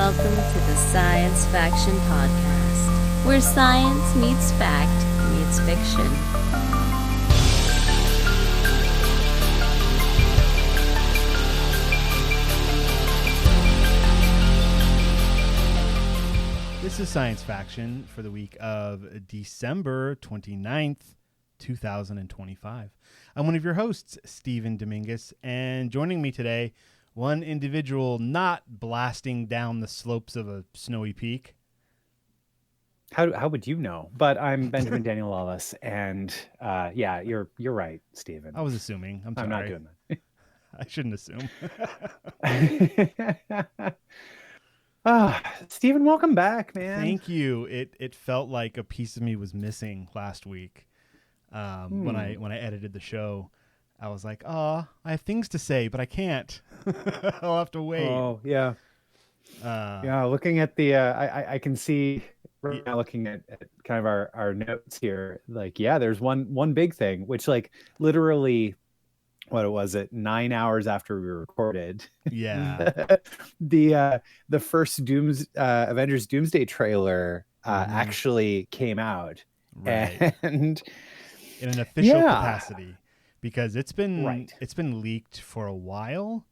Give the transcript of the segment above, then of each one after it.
welcome to the Science Faction Podcast, where science meets fact meets fiction. This is Science Faction for the week of December 29th, 2025. I'm one of your hosts, Stephen Dominguez, and joining me today, one individual not blasting down the slopes of a snowy peak. How would you know? But I'm Benjamin Daniel Lawless, and yeah, you're right, Stephen. I was assuming. I'm sorry. I'm not doing that. I shouldn't assume. Stephen, welcome back, man. Thank you. It felt like a piece of me was missing last week. When I edited the show, I was like, I have things to say, but I can't. I'll have to wait. Oh, yeah. Looking at the, I can see right now looking at kind of our notes here, like, yeah, there's one big thing, which like literally, what was it, 9 hours after we recorded? Yeah. the first Avengers Doomsday trailer actually came out. Right. And in an official capacity, because it's been leaked for a while.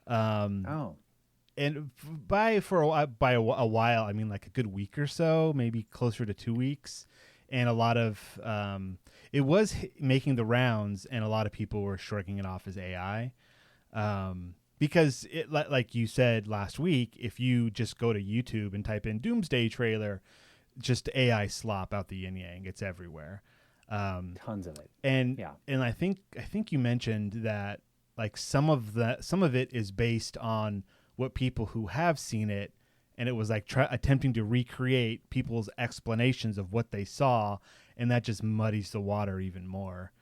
And by a while, I mean like a good week or so, maybe closer to 2 weeks. And a lot of it was making the rounds, and a lot of people were shrugging it off as AI, because it, like you said last week, if you just go to YouTube and type in Doomsday trailer, just AI slop out the yin yang. It's everywhere. Tons of it. And I think you mentioned that like some of it is based on what people who have seen it, and it was like attempting to recreate people's explanations of what they saw, and that just muddies the water even more.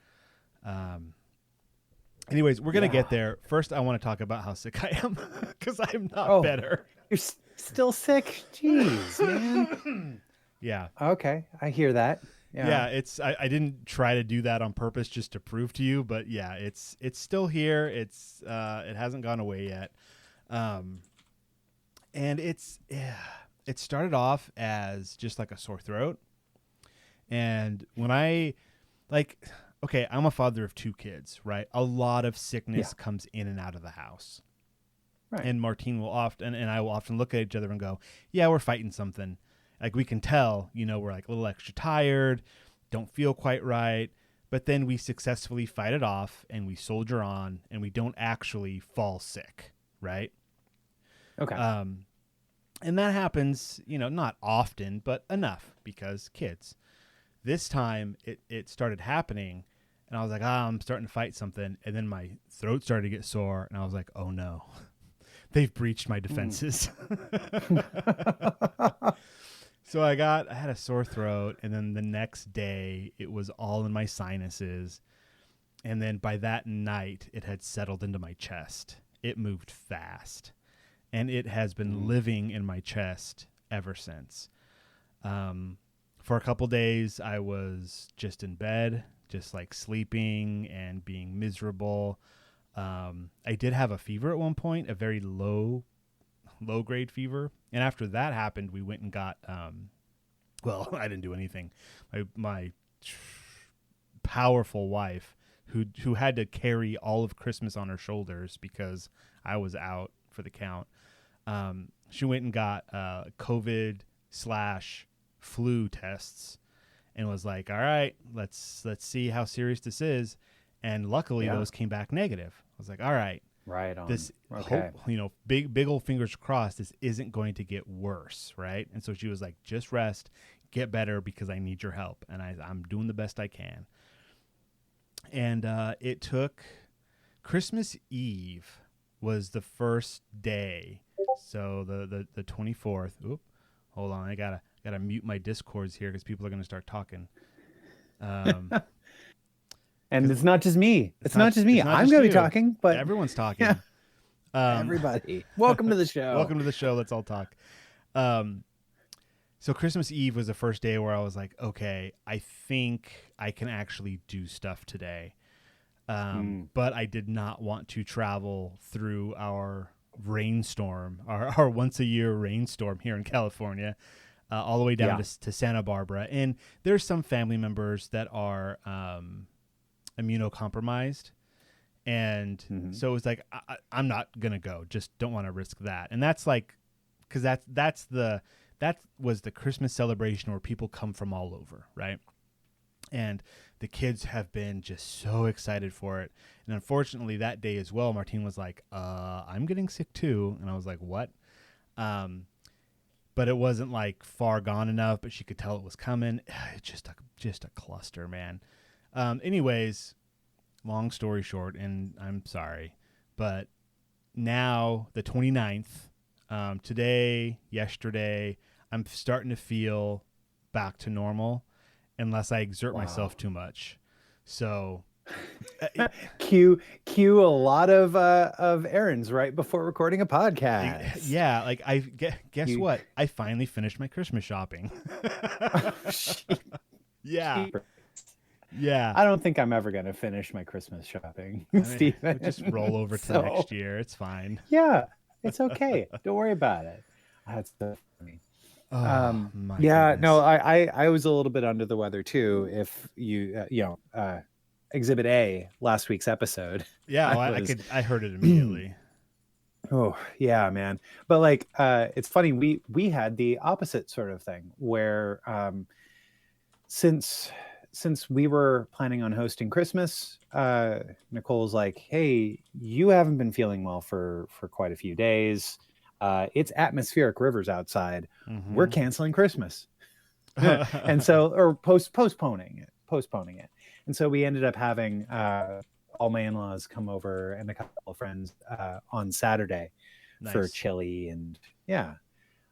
Anyways, we're gonna get there. First, I want to talk about how sick I am, because I'm not better. You're still sick? Jeez, man. Yeah. Okay, I hear that. Yeah, I didn't try to do that on purpose just to prove to you, but yeah, it's still here. It hasn't gone away yet. And it started off as just like a sore throat. And when I'm a father of 2 kids, right? A lot of sickness comes in and out of the house. Right. And Martine will often, and I will often look at each other and go, yeah, we're fighting something. Like we can tell, we're like a little extra tired, don't feel quite right. But then we successfully fight it off and we soldier on, and we don't actually fall sick. Right. Okay. And that happens, not often, but enough, because kids. This time it started happening, and I was like, I'm starting to fight something. And then my throat started to get sore, and I was like, oh no, they've breached my defenses. So I had a sore throat, and then the next day it was all in my sinuses. And then by that night, it had settled into my chest. It moved fast, and it has been living in my chest ever since. For a couple days, I was just in bed, just like sleeping and being miserable. I did have a fever at one point, a very low grade fever. And after that happened, we went and got, I didn't do anything. My powerful wife, who had to carry all of Christmas on her shoulders because I was out for the count. She went and got COVID/flu tests, and was like, all right, let's see how serious this is. And luckily those came back negative. I was like, all right. Right on. This, okay. Big old fingers crossed, this isn't going to get worse, right? And so she was like, just rest, get better, because I need your help. And I'm doing the best I can. And it took Christmas Eve was the first day. So the 24th. Oop, hold on, I gotta mute my Discords here because people are gonna start talking. And it's not just me. It's not just me. I'm going to be talking, but everyone's talking. Yeah. Everybody, welcome to the show. Welcome to the show. Let's all talk. So Christmas Eve was the first day where I was like, okay, I think I can actually do stuff today. But I did not want to travel through our rainstorm, our once a year rainstorm here in California, all the way down to Santa Barbara. And there's some family members that are immunocompromised. And so it was like, I'm not going to go. Just don't want to risk that. And that's like, because that was the Christmas celebration where people come from all over, right? And the kids have been just so excited for it. And unfortunately, that day as well, Martine was like, I'm getting sick too. And I was like, what? But it wasn't like far gone enough, but she could tell it was coming. It's just a cluster, man. Anyways, long story short, and I'm sorry, but now the 29th, today, yesterday, I'm starting to feel back to normal unless I exert myself too much. So cue a lot of errands right before recording a podcast. Yeah, like guess what? I finally finished my Christmas shopping. Yeah. Yeah. I don't think I'm ever going to finish my Christmas shopping, Stephen. Just roll over to next year. It's fine. Yeah, it's okay. Don't worry about it. That's so funny. Oh, my yeah, goodness. no, I was a little bit under the weather too. If you, Exhibit A, last week's episode. Yeah, I heard it immediately. Oh yeah, man. But like, it's funny. We had the opposite sort of thing where, since we were planning on hosting Christmas, Nicole's like, hey, you haven't been feeling well for quite a few days. It's atmospheric rivers outside. Mm-hmm. We're canceling Christmas. And so, or postponing it. And so we ended up having all my in-laws come over and a couple of friends on Saturday for chili. And yeah.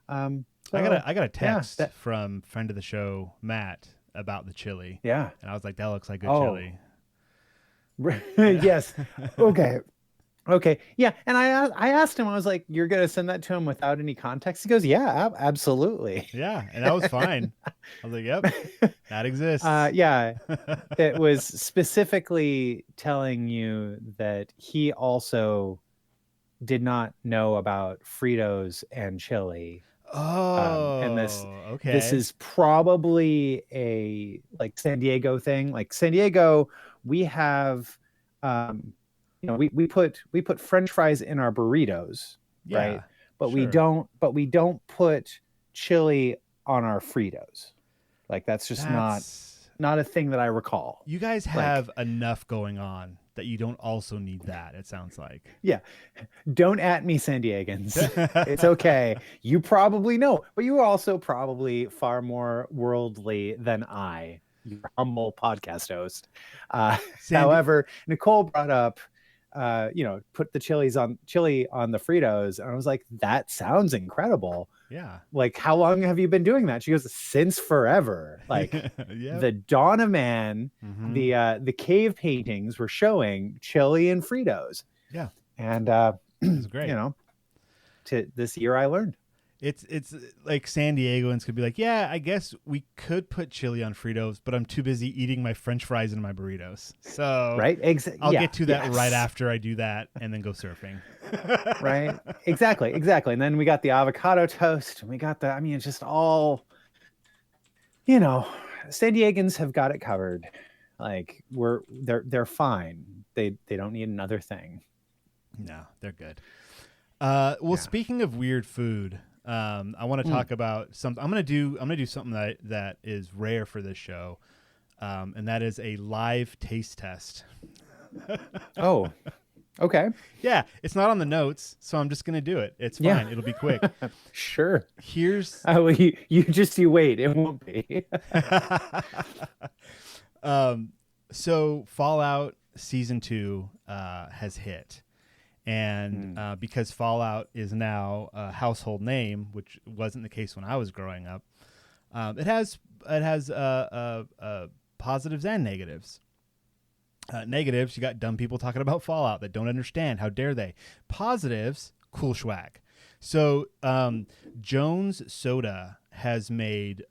So, I got a text from friend of the show, Matt, about the chili. Yeah. And I was like, that looks like good chili. Yes. Okay. Yeah. And I asked him, I was like, you're going to send that to him without any context? He goes, yeah, absolutely. Yeah. And that was fine. I was like, yep, that exists. Yeah. It was specifically telling you that he also did not know about Fritos and chili. Oh, and this okay. This is probably a like San Diego thing. Like San Diego, we have, we put French fries in our burritos, right? But sure. we don't put chili on our Fritos. Like that's not a thing that I recall. You guys have enough going on that you don't also need that, it sounds like. Yeah. Don't at me, San Diegans. It's okay. You probably know, but you are also probably far more worldly than I, your humble podcast host. However, Nicole brought up, put the chili on the Fritos. And I was like, that sounds incredible. Yeah. Like, how long have you been doing that? She goes, since forever. Like the dawn of man, the cave paintings were showing chili and Fritos. Yeah. And it was great. To this year I learned. It's like San Diegoans could be like, yeah, I guess we could put chili on Fritos, but I'm too busy eating my French fries and my burritos. So right, I'll get to that right after I do that, and then go surfing. Right, exactly. And then we got the avocado toast, and we got it's just all, San Diegans have got it covered. Like they're fine. They don't need another thing. No, they're good. Speaking of weird food, I want to talk about something. I'm gonna do something that is rare for this show, and that is a live taste test. Oh, okay. Yeah, it's not on the notes, so I'm just gonna do it. It's fine. Yeah. It'll be quick. Sure. Here's. You wait. It won't be. So Fallout Season 2 has hit. And because Fallout is now a household name, which wasn't the case when I was growing up, it has positives and negatives. Negatives, you got dumb people talking about Fallout that don't understand. How dare they? Positives, cool swag. So Jones Soda has made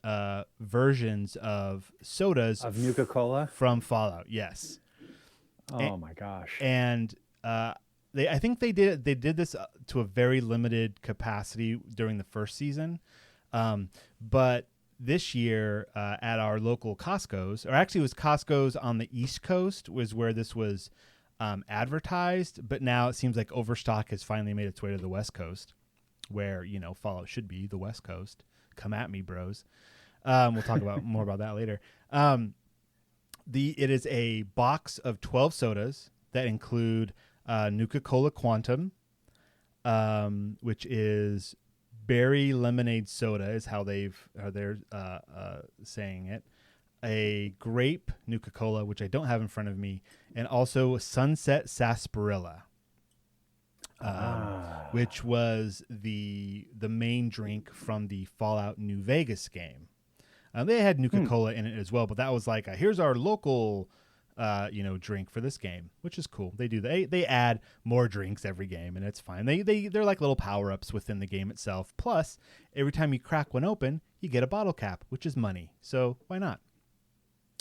versions of sodas of Nuka Cola from Fallout. Yes. Oh my gosh. And I think they did this to a very limited capacity during the first season, but this year at our local Costco's, or actually it was Costco's on the East Coast, was where this was advertised. But now it seems like Overstock has finally made its way to the West Coast, where Fallout should be the West Coast. Come at me, bros. We'll talk about more about that later. It is a box of 12 sodas that include Nuka Cola Quantum, which is berry lemonade soda, is how they're saying it. A grape Nuka Cola, which I don't have in front of me, and also Sunset Sarsaparilla, which was the main drink from the Fallout New Vegas game. They had Nuka Cola in it as well, but that was like, here's our local, drink for this game, which is cool. They do they add more drinks every game, and it's fine. They're like little power ups within the game itself. Plus, every time you crack one open, you get a bottle cap, which is money. So why not?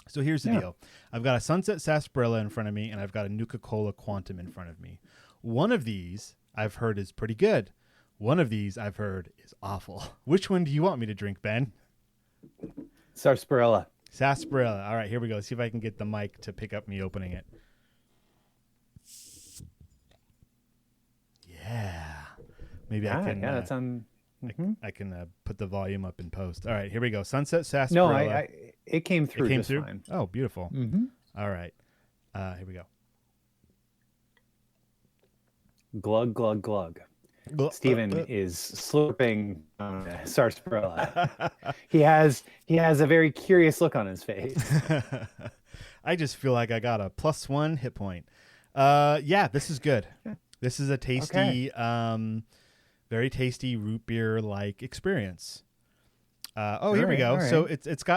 So here's the deal. I've got a Sunset Sarsaparilla in front of me, and I've got a Nuka Cola Quantum in front of me. One of these I've heard is pretty good. One of these I've heard is awful. Which one do you want me to drink, Ben? Sarsaparilla. Sarsaparilla. All right, here we go. Let's see if I can get the mic to pick up me opening it. Yeah. Maybe I can. Yeah, that's on. I can put the volume up in post. All right, here we go. Sunset Sarsaparilla. No, it came through. It came just through? Fine. Oh, beautiful. Mm-hmm. All right. Here we go. Glug, glug, glug. Steven is slurping sarsaparilla. He has a very curious look on his face. I just feel like I got a +1 hit point. Yeah, this is good. This is a tasty, very tasty root beer like experience. Here we go. Right. So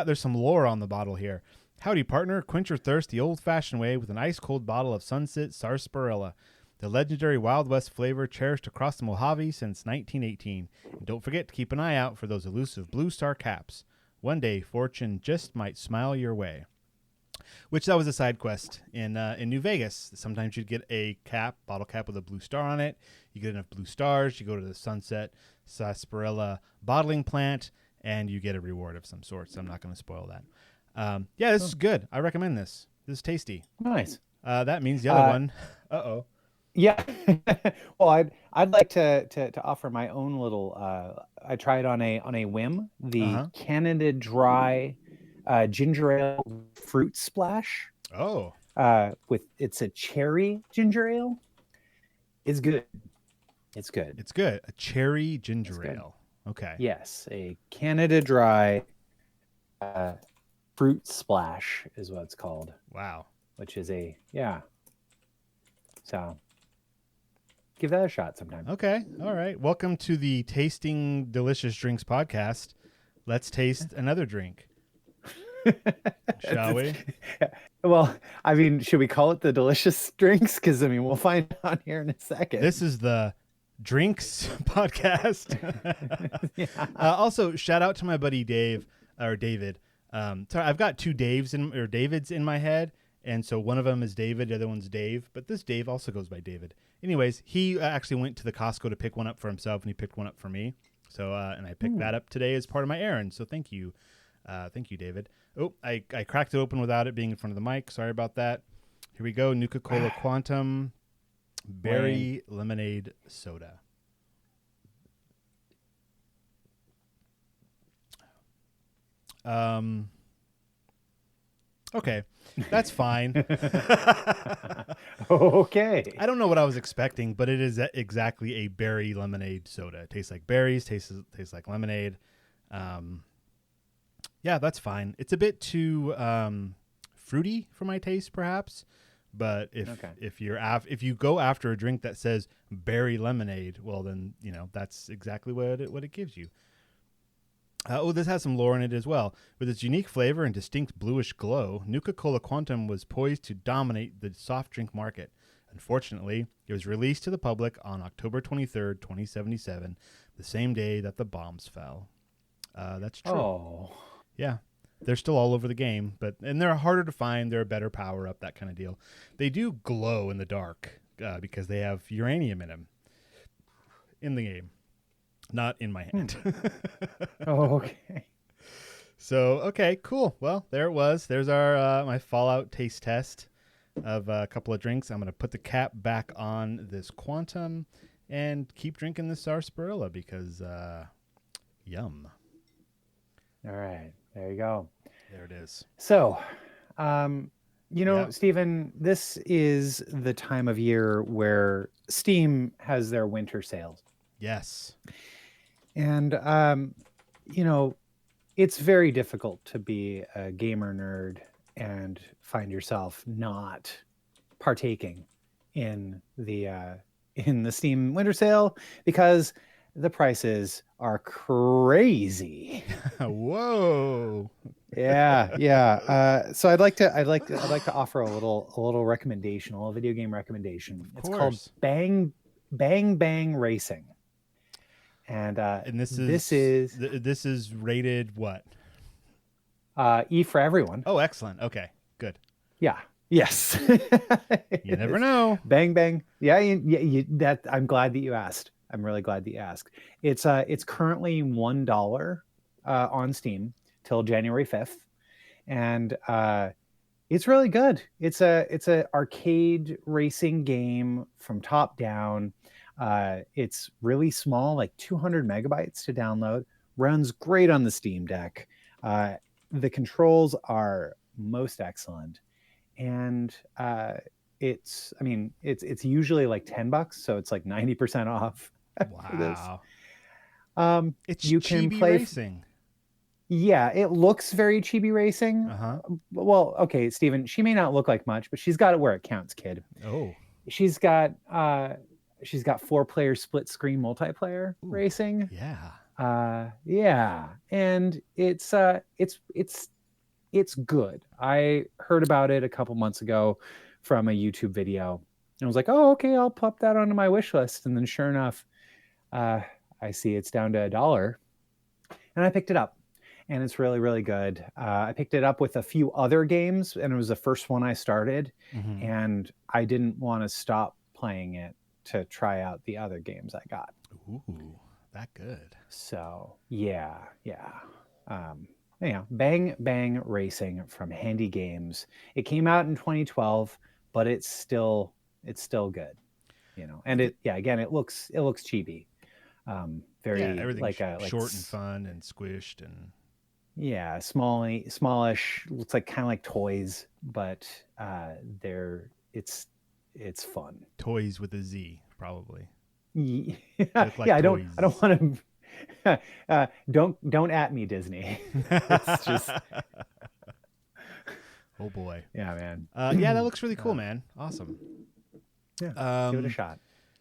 there's some lore on the bottle here. Howdy, partner. Quench your thirst the old-fashioned way with an ice-cold bottle of Sunset Sarsaparilla. The legendary Wild West flavor cherished across the Mojave since 1918. And don't forget to keep an eye out for those elusive Blue Star caps. One day, fortune just might smile your way. Which that was a side quest in New Vegas. Sometimes you'd get a bottle cap with a blue star on it. You get enough blue stars, you go to the Sunset Sarsaparilla bottling plant, and you get a reward of some sort. So I'm not going to spoil that. This is good. I recommend this. This is tasty. Nice. That means the other one. Uh-oh. Yeah. Well, I'd like to offer my own little. I tried on a whim the Canada Dry ginger ale fruit splash. Oh. It's a cherry ginger ale. It's good. It's good. It's good. A cherry ginger ale. Okay. Yes, a Canada Dry fruit splash is what it's called. Wow. Which is So give that a shot sometime. Okay. All right. Welcome to the Tasting Delicious Drinks podcast. Let's taste another drink. Shall we? Well, I mean, should we call it the Delicious Drinks? Because, we'll find out here in a second. This is the Drinks podcast. Yeah. Also, shout out to my buddy David. Sorry, I've got two Davids in my head. And so one of them is David, the other one's Dave. But this Dave also goes by David. Anyways, he actually went to the Costco to pick one up for himself, and he picked one up for me. So, and I picked that up today as part of my errand. So thank you. Thank you, David. Oh, I cracked it open without it being in front of the mic. Sorry about that. Here we go. Nuka Cola Quantum Berry Lemonade Soda. Okay, that's fine. Okay. I don't know what I was expecting, but it is exactly a berry lemonade soda. It tastes like berries, tastes like lemonade. Yeah, that's fine. It's a bit too fruity for my taste, perhaps. But if you go after a drink that says berry lemonade, well then that's exactly what it gives you. This has some lore in it as well. With its unique flavor and distinct bluish glow, Nuka Cola Quantum was poised to dominate the soft drink market. Unfortunately, it was released to the public on October 23rd, 2077, the same day that the bombs fell. That's true. Oh. Yeah. They're still all over the game, and they're harder to find. They're a better power-up, that kind of deal. They do glow in the dark, because they have uranium in them in the game, not in my hand. Oh, okay. So, okay, cool. Well, there it was. There's our my Fallout taste test of a couple of drinks. I'm going to put the cap back on this Quantum and keep drinking this Sarsaparilla because yum. All right. There you go. There it is. So, Stephen, this is the time of year where Steam has their winter sales. Yes. And, it's very difficult to be a gamer nerd and find yourself not partaking in the Steam winter sale because the prices are crazy. Whoa. Yeah. So I'd like to offer a little recommendation, a little video game recommendation. It's called Bang Bang Racing. And this is rated what? E for everyone. Oh, excellent. Okay, good. Yeah. Yes. You never know. Bang Bang. Yeah. I'm glad that you asked. I'm really glad that you asked. It's currently $1 on Steam till January 5th, and it's really good. It's a arcade racing game from top down. It's really small, like 200 megabytes to download. Runs great on the Steam Deck. The controls are most excellent, and it's usually like $10, so it's like 90% off. Wow. It's you can play racing. Yeah, it looks very chibi racing. Well, okay, Steven, she may not look like much, but she's got it where it counts, kid. Oh. She's got 4-player split screen multiplayer racing. Yeah. Yeah, and it's good. I heard about it a couple months ago from a YouTube video. And I was like, oh, okay, I'll pop that onto my wish list. And then sure enough, I see it's down to $1. And I picked it up. And it's really, really good. I picked it up with a few other games, and it was the first one I started. Mm-hmm. And I didn't want to stop playing it to try out the other games I got. Ooh, that good. So, yeah. Bang Bang Racing from Handy Games. It came out in 2012, but it's still good, And it looks chibi. Very everything's short and fun and squished and smallish. Looks like kind of like toys, but it's fun. Toys with a Z, probably. Yeah, I don't want to. Don't at me, Disney. It's just. Oh boy. Yeah, man. That looks really cool, man. Awesome. Yeah. Give it a shot.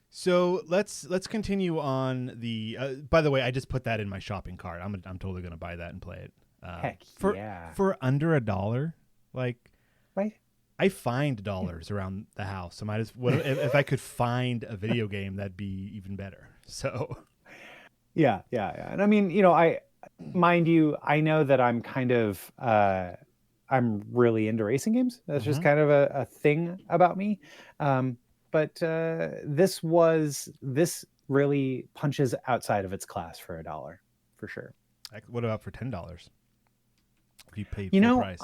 So let's continue on the. By the way, I just put that in my shopping cart. I'm totally gonna buy that and play it. Heck yeah! For under $1, like, right? I find dollars around the house. So if I could find a video game, that'd be even better. So. Yeah. And I mean, mind you, I know that I'm kind of. I'm really into racing games. That's just kind of a thing about me. But this really punches outside of its class for $1, for sure. What about for $10? If you pay full price?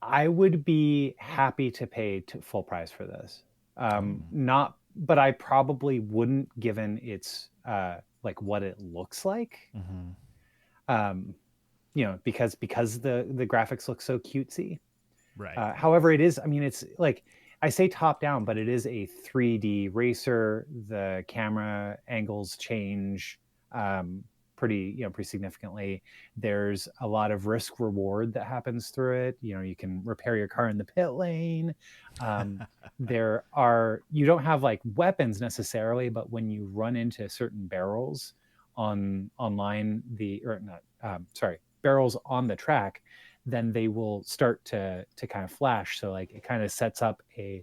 I would be happy to pay full price for this. But I probably wouldn't, given its like what it looks like. Because the graphics look so cutesy. Right. However, it is. I mean, it's like. I say top down, but it is a 3D racer. The camera angles change pretty significantly. There's a lot of risk reward that happens through it. You can repair your car in the pit lane. You don't have like weapons necessarily, but when you run into certain barrels barrels on the track, then they will start to kind of flash. So like it kind of sets up a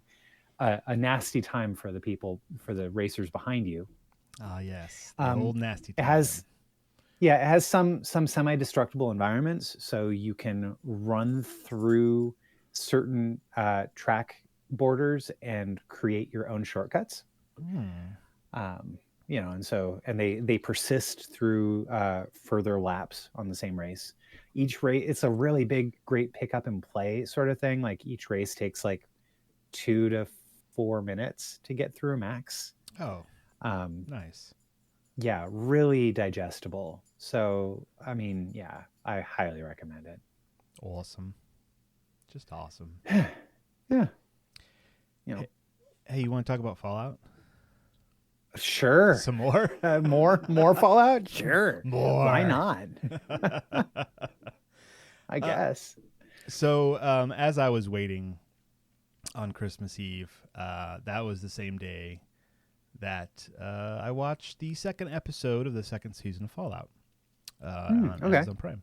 nasty time for the racers behind you. Yes, the old nasty time. It has some semi-destructible environments, so you can run through certain track borders and create your own shortcuts. And they persist through further laps on the same race. Each race, it's a really great pick up and play sort of thing. Like each race takes like 2 to 4 minutes to get through max. Oh, nice. Yeah, really digestible. So, I mean, yeah, I highly recommend it. Awesome. Just awesome. Yeah. Hey, you want to talk about Fallout? Sure. Some more? More Fallout? Sure. More. Why not? I guess. So, as I was waiting on Christmas Eve, that was the same day that I watched the second episode of the second season of Fallout on Amazon Prime.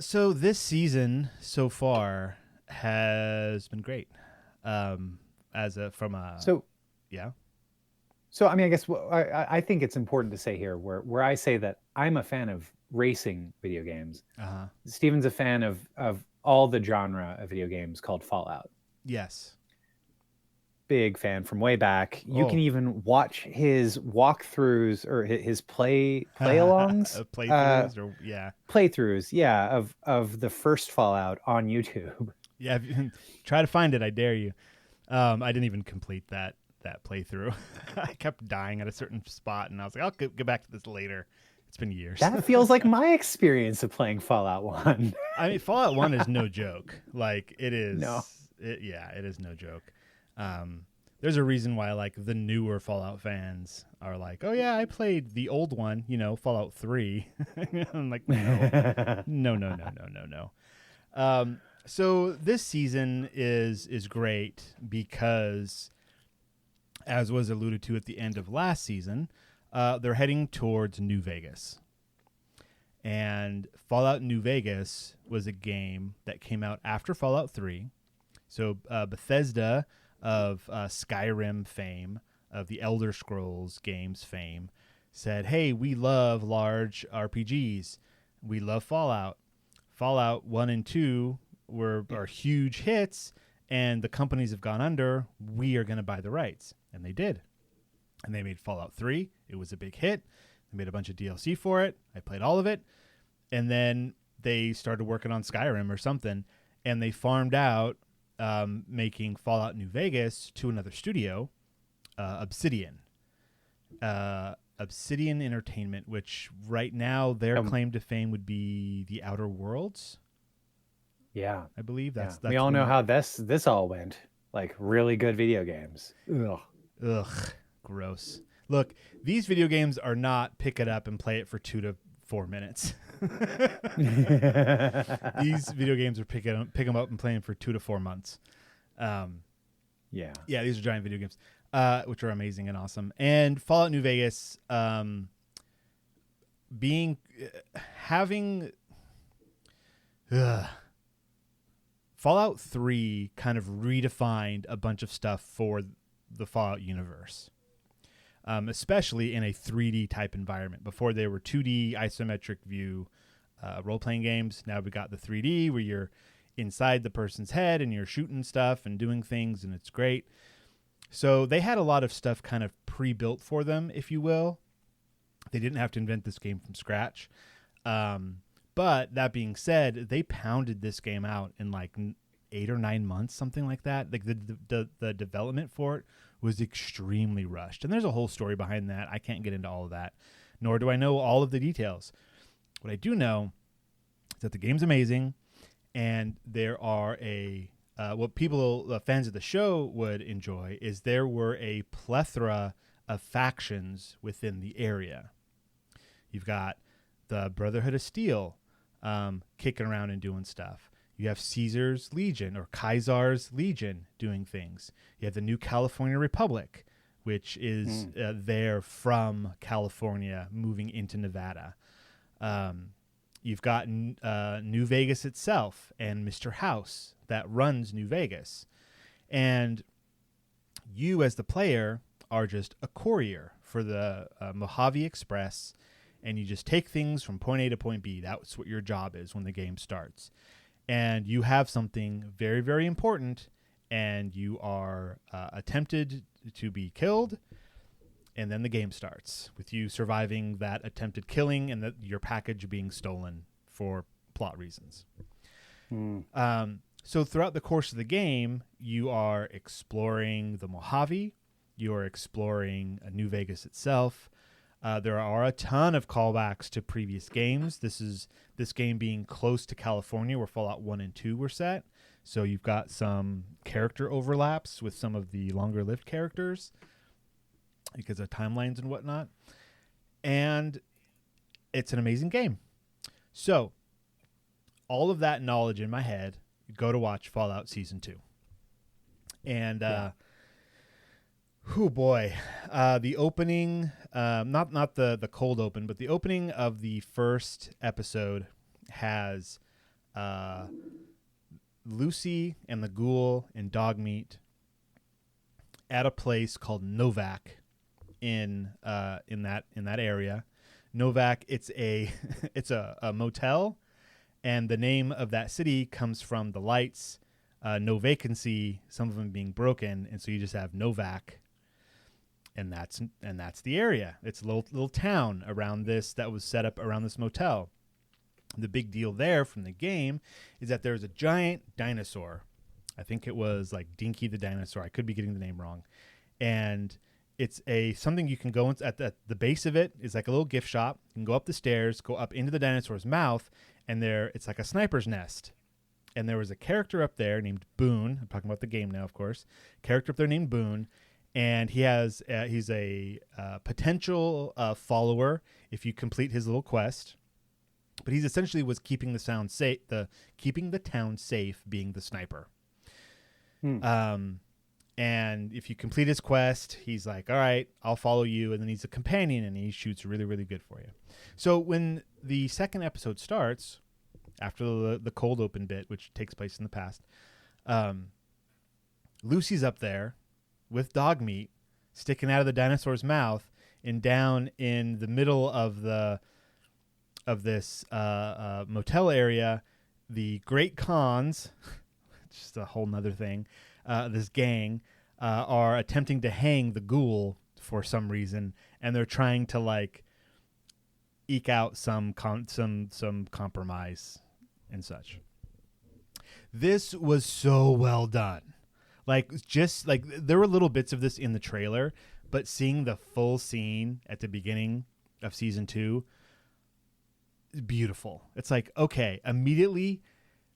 So this season so far has been great. So, I mean, I guess I think it's important to say here where I say that I'm a fan of racing video games. Steven's a fan of all the genre of video games called Fallout. Yes. Big fan from way back. You can even watch his walkthroughs or his play-alongs. Playthroughs, of the first Fallout on YouTube. Yeah, try to find it. I dare you. I didn't even complete that playthrough. I kept dying at a certain spot, and I was like, I'll get back to this later. It's been years. That feels like my experience of playing Fallout 1. I mean, Fallout 1 is no joke. Like, it is. No. It is no joke. There's a reason why, like, the newer Fallout fans are like, oh, yeah, I played the old one, Fallout 3. I'm like, no. So this season is great because, as was alluded to at the end of last season, they're heading towards New Vegas. And Fallout New Vegas was a game that came out after Fallout 3. So Bethesda of Skyrim fame, of the Elder Scrolls games fame, said, hey, we love large RPGs. We love Fallout. Fallout 1 and 2 are huge hits, and the companies have gone under. We are going to buy the rights. And they did. And they made Fallout 3. It was a big hit. They made a bunch of DLC for it. I played all of it. And then they started working on Skyrim or something, and they farmed out making Fallout New Vegas to another studio, Obsidian. Obsidian Entertainment, which right now their claim to fame would be The Outer Worlds. Yeah. I believe that's we all know how this all went. Like, really good video games. Ugh. Gross. Look, these video games are not pick it up and play it for 2 to 4 minutes. These video games are pick them up and play them for 2 to 4 months. Yeah, these are giant video games, which are amazing and awesome. And Fallout New Vegas, Fallout 3 kind of redefined a bunch of stuff for the Fallout universe. Especially in a 3D type environment. Before they were 2D isometric view role-playing games. Now we got the 3D where you're inside the person's head and you're shooting stuff and doing things, and it's great. So they had a lot of stuff kind of pre-built for them, if you will. They didn't have to invent this game from scratch. But that being said, they pounded this game out in like 8 or 9 months, something like that. Like the development for it was extremely rushed. And there's a whole story behind that. I can't get into all of that, nor do I know all of the details. What I do know is that the game's amazing, and there are what people, fans of the show would enjoy, is there were a plethora of factions within the area. You've got the Brotherhood of Steel kicking around and doing stuff. You have Caesar's Legion or Caesar's Legion doing things. You have the New California Republic, which is there from California moving into Nevada. You've got New Vegas itself and Mr. House that runs New Vegas. And you as the player are just a courier for the Mojave Express, and you just take things from point A to point B. That's what your job is when the game starts. And you have something very, very important, and you are attempted to be killed. And then the game starts with you surviving that attempted killing and your package being stolen for plot reasons. So throughout the course of the game, you are exploring the Mojave. You are exploring New Vegas itself. There are a ton of callbacks to previous games. This game being close to California, where Fallout 1 and 2 were set. So you've got some character overlaps with some of the longer-lived characters because of timelines and whatnot. And it's an amazing game. So all of that knowledge in my head, go to watch Fallout Season 2. And oh boy, the opening, not the cold open, but the opening of the first episode has Lucy and the ghoul and Dogmeat at a place called Novak in that area. Novak, it's a motel, and the name of that city comes from the lights. No vacancy, some of them being broken, and so you just have Novak, and that's the area. It's a little town around this that was set up around this motel. The big deal there from the game is that there's a giant dinosaur. I think it was like Dinky the dinosaur. I could be getting the name wrong. And it's something you can go at the base of it is like a little gift shop. You can go up the stairs, go up into the dinosaur's mouth, and it's like a sniper's nest. And there was a character up there named Boone. I'm talking about the game now, of course. Character up there named Boone, and he's a potential follower if you complete his little quest. But he's essentially was keeping the town safe, being the sniper. And if you complete his quest, he's like, all right, I'll follow you. And then he's a companion, and he shoots really, really good for you. So when the second episode starts, after the cold open bit, which takes place in the past, Lucy's up there with Dogmeat sticking out of the dinosaur's mouth, and down in the middle of this motel area, the Great Khans, just a whole nother thing, this gang are attempting to hang the ghoul for some reason, and they're trying to like eke out some compromise and such. This was so well done. Like, just like there were little bits of this in the trailer, but seeing the full scene at the beginning of season 2, beautiful. It's like, okay, immediately,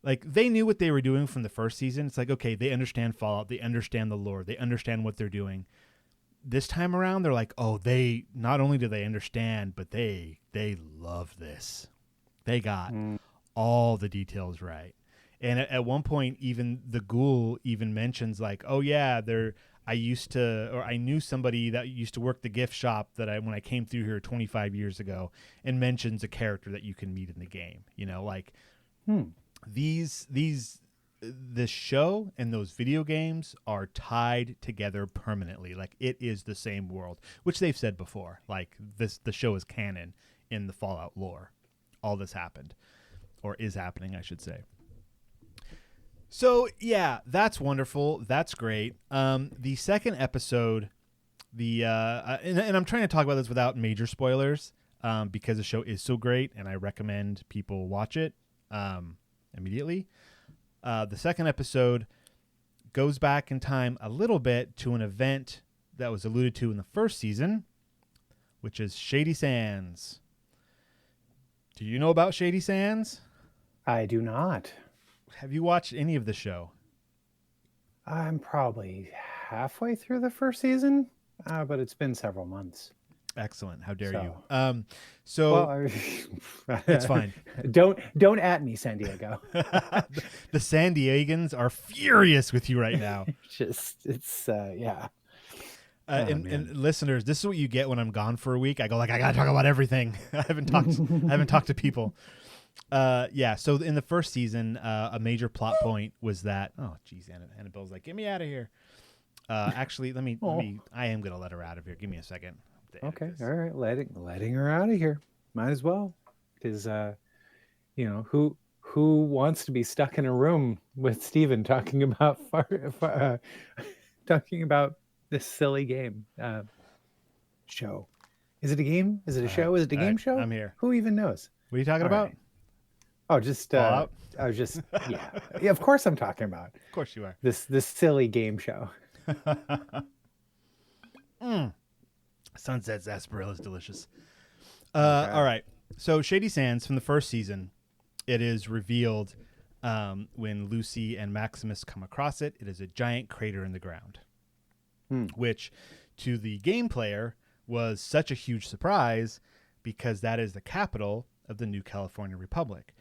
like they knew what they were doing from the first season. It's like, okay, they understand Fallout, they understand the lore, they understand what they're doing. This time around, they're like, oh, they not only do they understand, but they love this. They got all the details right. And at one point, even the ghoul even mentions like, oh yeah, I knew somebody that used to work the gift shop when I came through here 25 years ago, and mentions a character that you can meet in the game. You know, like this show and those video games are tied together permanently. Like, it is the same world, which they've said before. Like, the show is canon in the Fallout lore. All this happened, or is happening, I should say. So yeah, that's wonderful. That's great. The second episode, and I'm trying to talk about this without major spoilers, because the show is so great, and I recommend people watch it immediately. The second episode goes back in time a little bit to an event that was alluded to in the first season, which is Shady Sands. Do you know about Shady Sands? I do not. Have you watched any of the show? I'm probably halfway through the first season, but it's been several months. Excellent. How dare you? Well, it's fine. Don't at me, San Diego. The San Diegans are furious with you right now. Yeah. And listeners, this is what you get when I'm gone for a week. I go like, I gotta talk about everything. I haven't talked to people. So in the first season, a major plot point was that, oh geez, Annabelle's like, get me out of here. Actually, let me, I am going to let her out of here. Give me a second. Okay. All right. Letting her out of here. Might as well. Because, who who wants to be stuck in a room with Steven talking about talking about this silly game show? Is it a game? Is it a show? Is it a game show? I'm here. Who even knows? What are you talking about? Right. Oh, just Fallout? I was just yeah. Of course I'm talking about. Of course you are. This silly game show. Sunset Sarsaparilla is delicious. All right. So Shady Sands from the first season, it is revealed when Lucy and Maximus come across it. It is a giant crater in the ground, which to the game player was such a huge surprise because that is the capital of the New California Republic.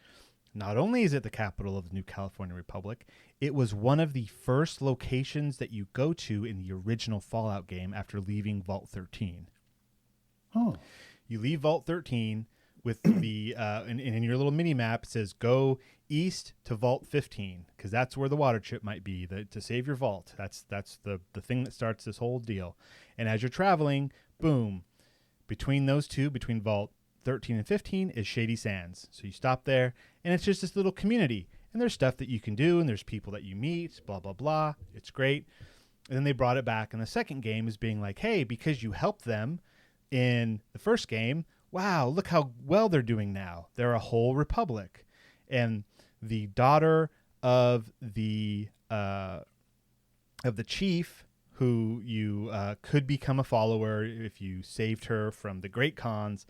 Not only is it the capital of the New California Republic, it was one of the first locations that you go to in the original Fallout game after leaving Vault 13. Oh. You leave Vault 13 with the, in your little mini map, it says go east to Vault 15, because that's where the water chip might be, to save your vault. That's the thing that starts this whole deal. And as you're traveling, boom, between those two, between Vault 13 and 15 is Shady Sands. So you stop there, and it's just this little community. And there's stuff that you can do, and there's people that you meet, blah, blah, blah. It's great. And then they brought it back in the second game as being like, hey, because you helped them in the first game, wow, look how well they're doing now. They're a whole republic. And the daughter of the chief, who you could become a follower if you saved her from the Great Khans.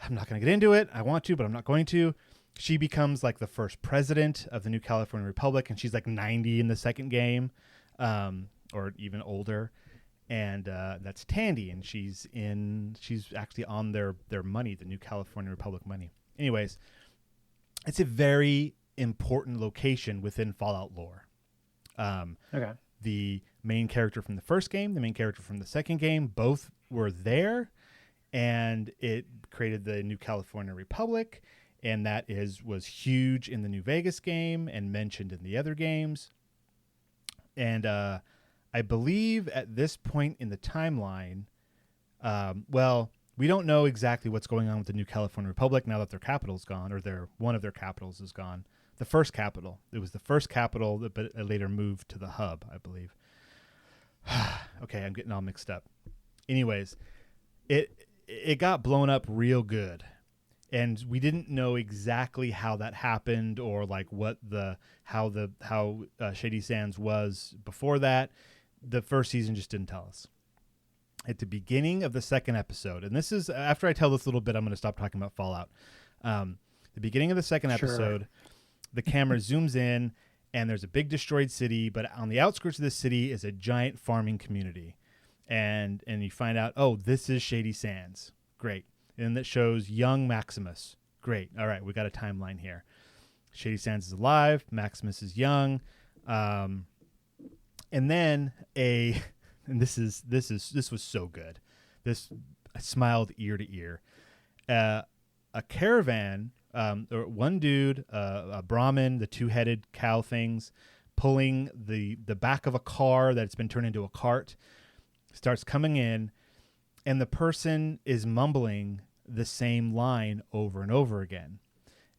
I'm not going to get into it. I want to, but I'm not going to. She becomes like the first president of the New California Republic, and she's like 90 in the second game, or even older. And that's Tandy, and she's actually on their money, the New California Republic money. Anyways, it's a very important location within Fallout lore. Okay. The main character from the first game, the main character from the second game, both were there, and it created the New California Republic, and that was huge in the New Vegas game and mentioned in the other games. And I believe at this point in the timeline, we don't know exactly what's going on with the New California Republic now that their capital's gone, or one of their capitals is gone. The first capital. It was the first capital, but it later moved to the hub, I believe. Okay, I'm getting all mixed up. Anyways, it got blown up real good, and we didn't know exactly how that happened, or like how Shady Sands was before that. The first season just didn't tell us. At the beginning of the second episode, and this is after I tell this little bit, I'm going to stop talking about Fallout. The beginning of the second episode, the camera zooms in, and there's a big destroyed city, but on the outskirts of this city is a giant farming community. And you find out, oh, this is Shady Sands. Great. And that shows young Maximus. Great. All right, we got a timeline here. Shady Sands is alive. Maximus is young. And then and this was so good. I smiled ear to ear. A caravan, or one dude, a Brahmin, the two-headed cow things, pulling the back of a car that's been turned into a cart, starts coming in, and the person is mumbling the same line over and over again.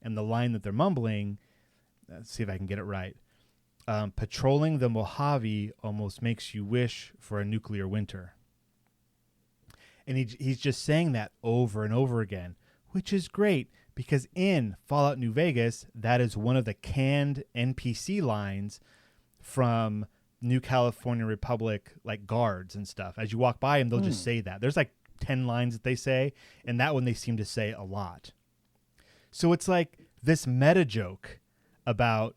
And the line that they're mumbling, let's see if I can get it right. Patrolling the Mojave almost makes you wish for a nuclear winter. And he's just saying that over and over again, which is great because in Fallout New Vegas, that is one of the canned NPC lines from New California Republic, like guards and stuff. As you walk by them, they'll just say that. There's like 10 lines that they say, and that one they seem to say a lot. So it's like this meta joke about,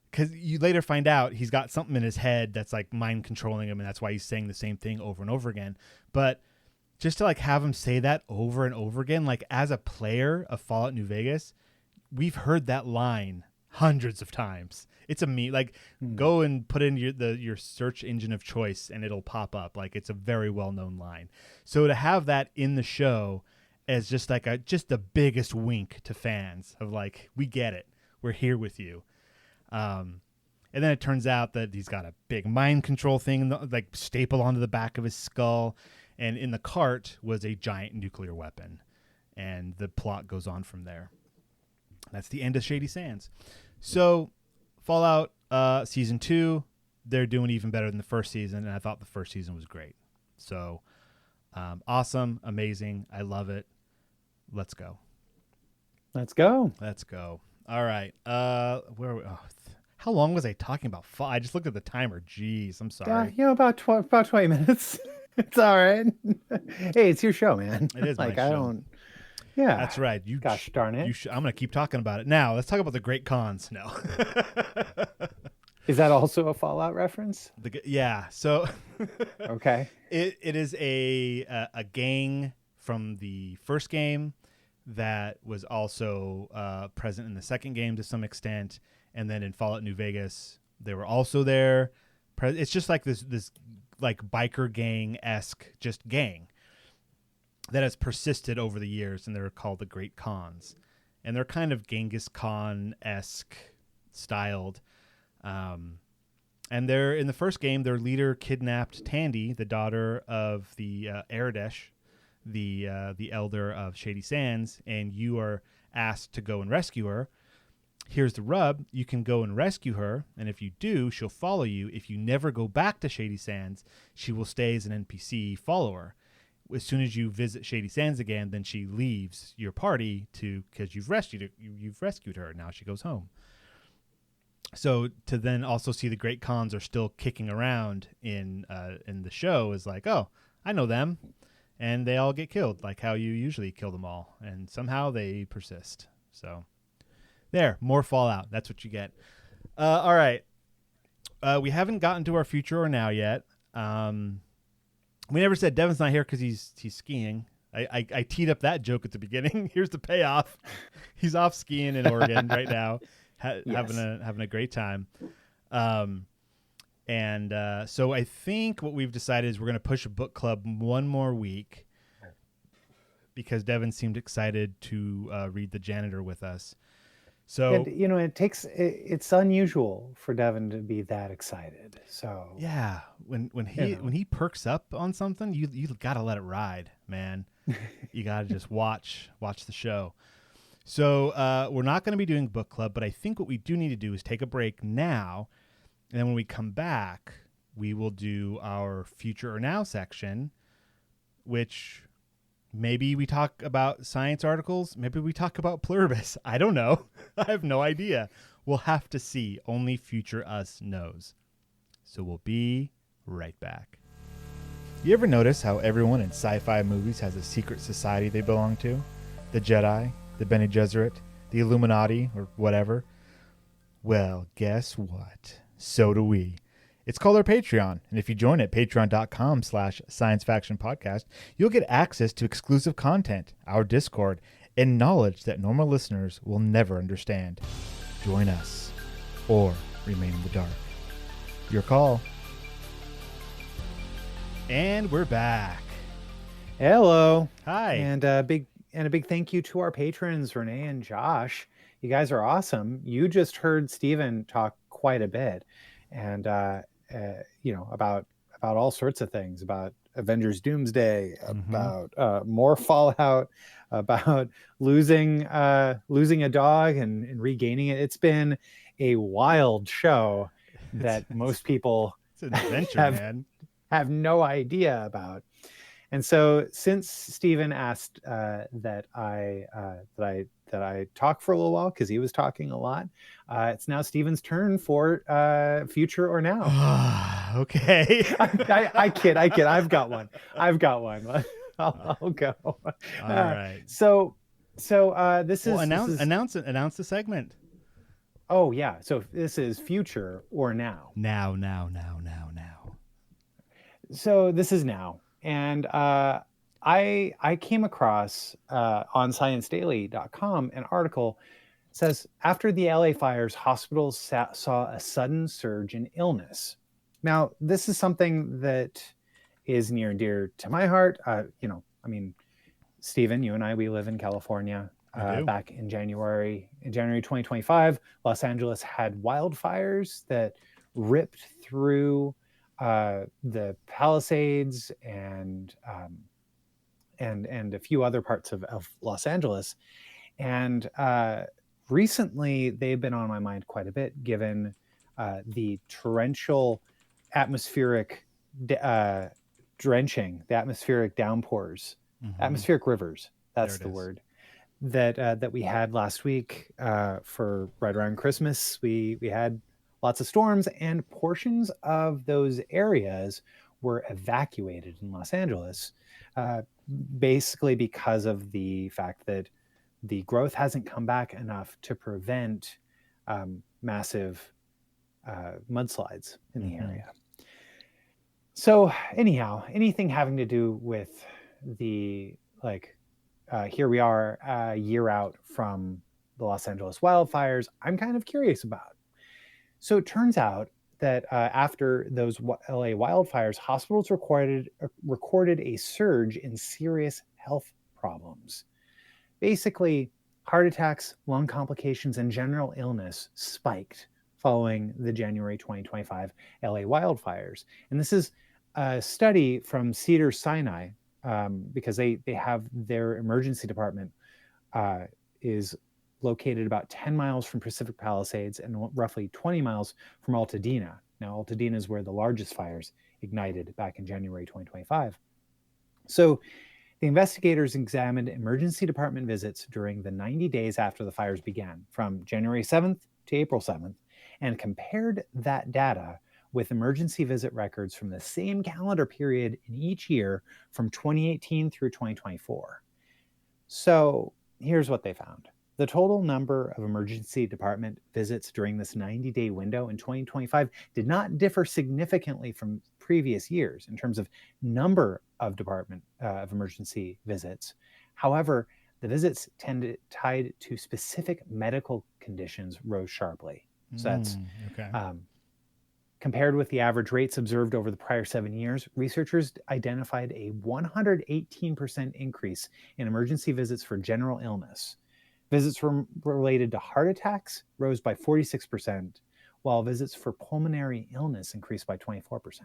because you later find out he's got something in his head that's like mind controlling him, and that's why he's saying the same thing over and over again. But just to like have him say that over and over again, like as a player of Fallout New Vegas, we've heard that line hundreds of times. It's a meme. Like go and put in your search engine of choice and it'll pop up. Like it's a very well-known line. So to have that in the show as just like the biggest wink to fans of like, we get it. We're here with you. And then it turns out that he's got a big mind control thing, like staple onto the back of his skull. And in the cart was a giant nuclear weapon. And the plot goes on from there. That's the end of Shady Sands. So Fallout Season 2, they're doing even better than the first season, and I thought the first season was great. So awesome, amazing. I love it. Let's go. Let's go. Let's go. All right. Where are we? How long was I talking about? I just looked at the timer. Jeez, I'm sorry. About 20 minutes. It's all right. Hey, it's your show, man. It is like my I show. don't. Yeah, that's right. Gosh darn it. I'm going to keep talking about it now. Let's talk about the great cons now. Is that also a Fallout reference? Yeah. So. Okay. It is a gang from the first game that was also present in the second game to some extent, and then in Fallout New Vegas they were also there. It's just like this like biker gang-esque just gang that has persisted over the years, and they're called the Great Khans, and they're kind of Genghis Khan-esque styled. And they're in the first game, their leader kidnapped Tandy, the daughter of the Aradesh, the elder of Shady Sands, and you are asked to go and rescue her. Here's the rub. You can go and rescue her, and if you do, she'll follow you. If you never go back to Shady Sands, she will stay as an NPC follower. As soon as you visit Shady Sands again, then she leaves your party because you've rescued her. Now she goes home. So to then also see the Great Khans are still kicking around in the show is like, oh, I know them, and they all get killed like how you usually kill them all, and somehow they persist. So there, more Fallout. That's what you get. All right, we haven't gotten to our future or now yet. We never said Devin's not here because he's skiing. I teed up that joke at the beginning. Here's the payoff. He's off skiing in Oregon right now. Having a great time. So I think what we've decided is we're going to push a book club one more week because Devin seemed excited to read The Janitor with us. So, it's unusual for Devin to be that excited. So yeah, when he perks up on something, you got to let it ride, man. You got to just watch the show. So we're not going to be doing book club, but I think what we do need to do is take a break now, and then when we come back, we will do our future or now section, which maybe we talk about science articles, maybe we talk about Pluribus. I don't know. I have no idea. We'll have to see. Only future us knows. So we'll be right back. You ever notice how everyone in sci-fi movies has a secret society they belong to? The Jedi, the Bene Gesserit, the Illuminati, or whatever? Well, guess what? So do we. It's called our Patreon, and if you join at patreon.com/sciencefactionpodcast, you'll get access to exclusive content, our Discord, and knowledge that normal listeners will never understand. Join us, or remain in the dark. Your call. And we're back. Hello. Hi. And a big thank you to our patrons, Renee and Josh. You guys are awesome. You just heard Steven talk quite a bit, and about all sorts of things, about Avengers Doomsday, about more Fallout, about losing a dog and regaining it. It's been a wild show that most people it's an adventure, have no idea about. And so since Steven asked that I talk for a little while because he was talking a lot, it's now Steven's turn for future or now. Okay. I kid. I've got one. I'll go. All right. So this is announce the segment. Oh yeah. So this is future or now. Now. So this is now. And I came across on ScienceDaily.com an article that says, after the LA fires, hospitals saw a sudden surge in illness. Now, this is something that is near and dear to my heart. Stephen, you and I, we live in California. Back in January 2025, Los Angeles had wildfires that ripped through the Palisades and a few other parts of Los Angeles, and recently they've been on my mind quite a bit, given the torrential atmospheric drenching, the atmospheric downpours, atmospheric rivers. That's the word that we had last week for right around Christmas. We had lots of storms, and portions of those areas were evacuated in Los Angeles, basically because of the fact that the growth hasn't come back enough to prevent massive mudslides in the area. So anyhow, anything having to do with the here we are a year out from the Los Angeles wildfires, I'm kind of curious about. So it turns out that after those LA wildfires, hospitals recorded a surge in serious health problems. Basically, heart attacks, lung complications, and general illness spiked following the January 2025 LA wildfires. And this is a study from Cedars-Sinai, because they have their emergency department is located about 10 miles from Pacific Palisades and roughly 20 miles from Altadena. Now, Altadena is where the largest fires ignited back in January 2025. So the investigators examined emergency department visits during the 90 days after the fires began, from January 7th to April 7th, and compared that data with emergency visit records from the same calendar period in each year from 2018 through 2024. So here's what they found. The total number of emergency department visits during this 90-day window in 2025 did not differ significantly from previous years in terms of number of of emergency visits. However, the visits tied to specific medical conditions rose sharply. So that's okay. Compared with the average rates observed over the prior 7 years, researchers identified a 118% increase in emergency visits for general illness. Visits related to heart attacks rose by 46%, while visits for pulmonary illness increased by 24%.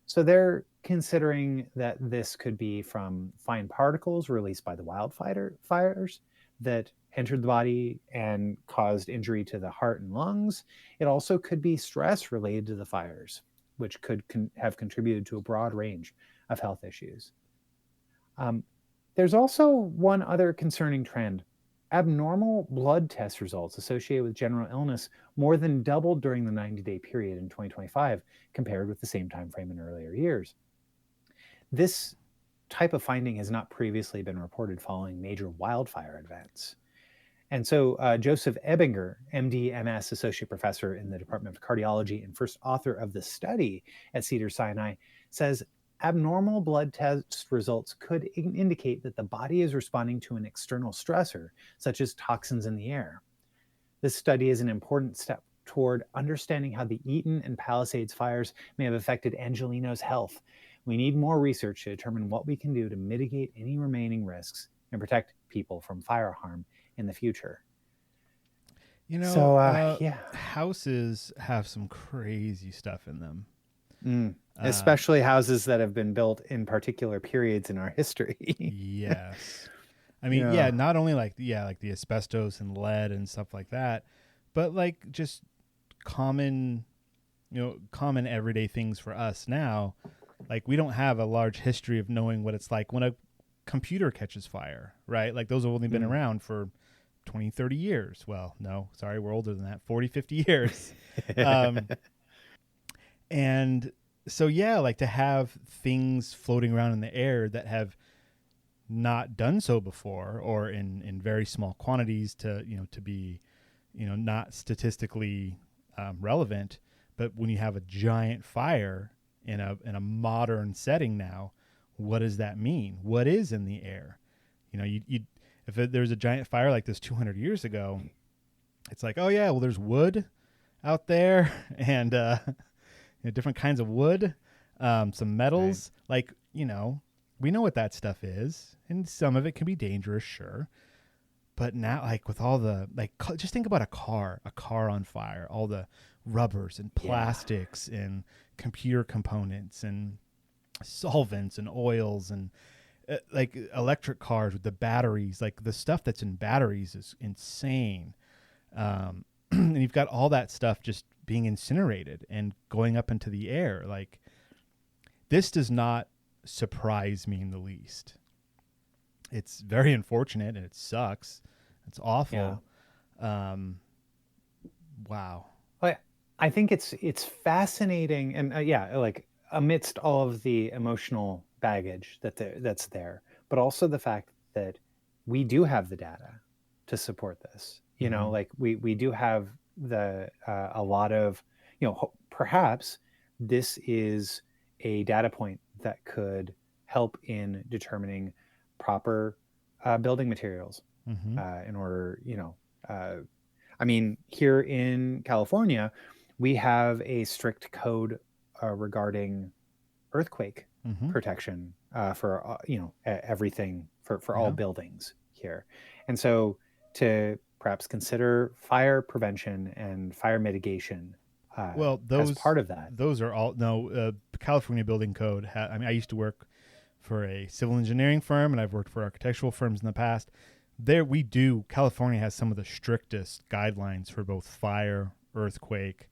So they're considering that this could be from fine particles released by the wildfires that entered the body and caused injury to the heart and lungs. It also could be stress related to the fires, which could have contributed to a broad range of health issues. There's also one other concerning trend. Abnormal blood test results associated with general illness more than doubled during the 90-day period in 2025 compared with the same time frame in earlier years. This type of finding has not previously been reported following major wildfire events. And so Joseph Ebinger, MD, MS, Associate Professor in the Department of Cardiology and first author of the study at Cedars-Sinai, says abnormal blood test results could indicate that the body is responding to an external stressor, such as toxins in the air. This study is an important step toward understanding how the Eaton and Palisades fires may have affected Angelino's health. We need more research to determine what we can do to mitigate any remaining risks and protect people from fire harm in the future. You know, houses have some crazy stuff in them. Especially houses that have been built in particular periods in our history. Yes. I mean, not only like the asbestos and lead and stuff like that, but like just common everyday things for us now. Like we don't have a large history of knowing what it's like when a computer catches fire, right? Like those have only been around for 20, 30 years. Well, no, sorry, we're older than that, 40, 50 years. And so, like to have things floating around in the air that have not done so before, or in very small quantities to be, not statistically relevant. But when you have a giant fire in a modern setting now, what does that mean? What is in the air? If there's a giant fire like this 200 years ago, it's like, oh yeah, well there's wood out there and different kinds of wood, some metals, right. We know what that stuff is, and some of it can be dangerous, sure. But now, like with all the just think about a car on fire, all the rubbers and plastics and computer components and solvents and oils and like electric cars with the batteries, like the stuff that's in batteries is insane. And you've got all that stuff just being incinerated and going up into the air. Like, this does not surprise me in the least. It's very unfortunate and it sucks. It's awful. Yeah. Wow. I think it's fascinating, and like amidst all of the emotional baggage that's there, but also the fact that we do have the data to support this. You know, like we do have a lot of, perhaps this is a data point that could help in determining proper building materials in order, I mean, here in California, we have a strict code regarding earthquake protection for everything for all buildings here, and so to perhaps consider fire prevention and fire mitigation. As part of that, those are all California Building Code. I mean, I used to work for a civil engineering firm, and I've worked for architectural firms in the past. California has some of the strictest guidelines for both fire, earthquake.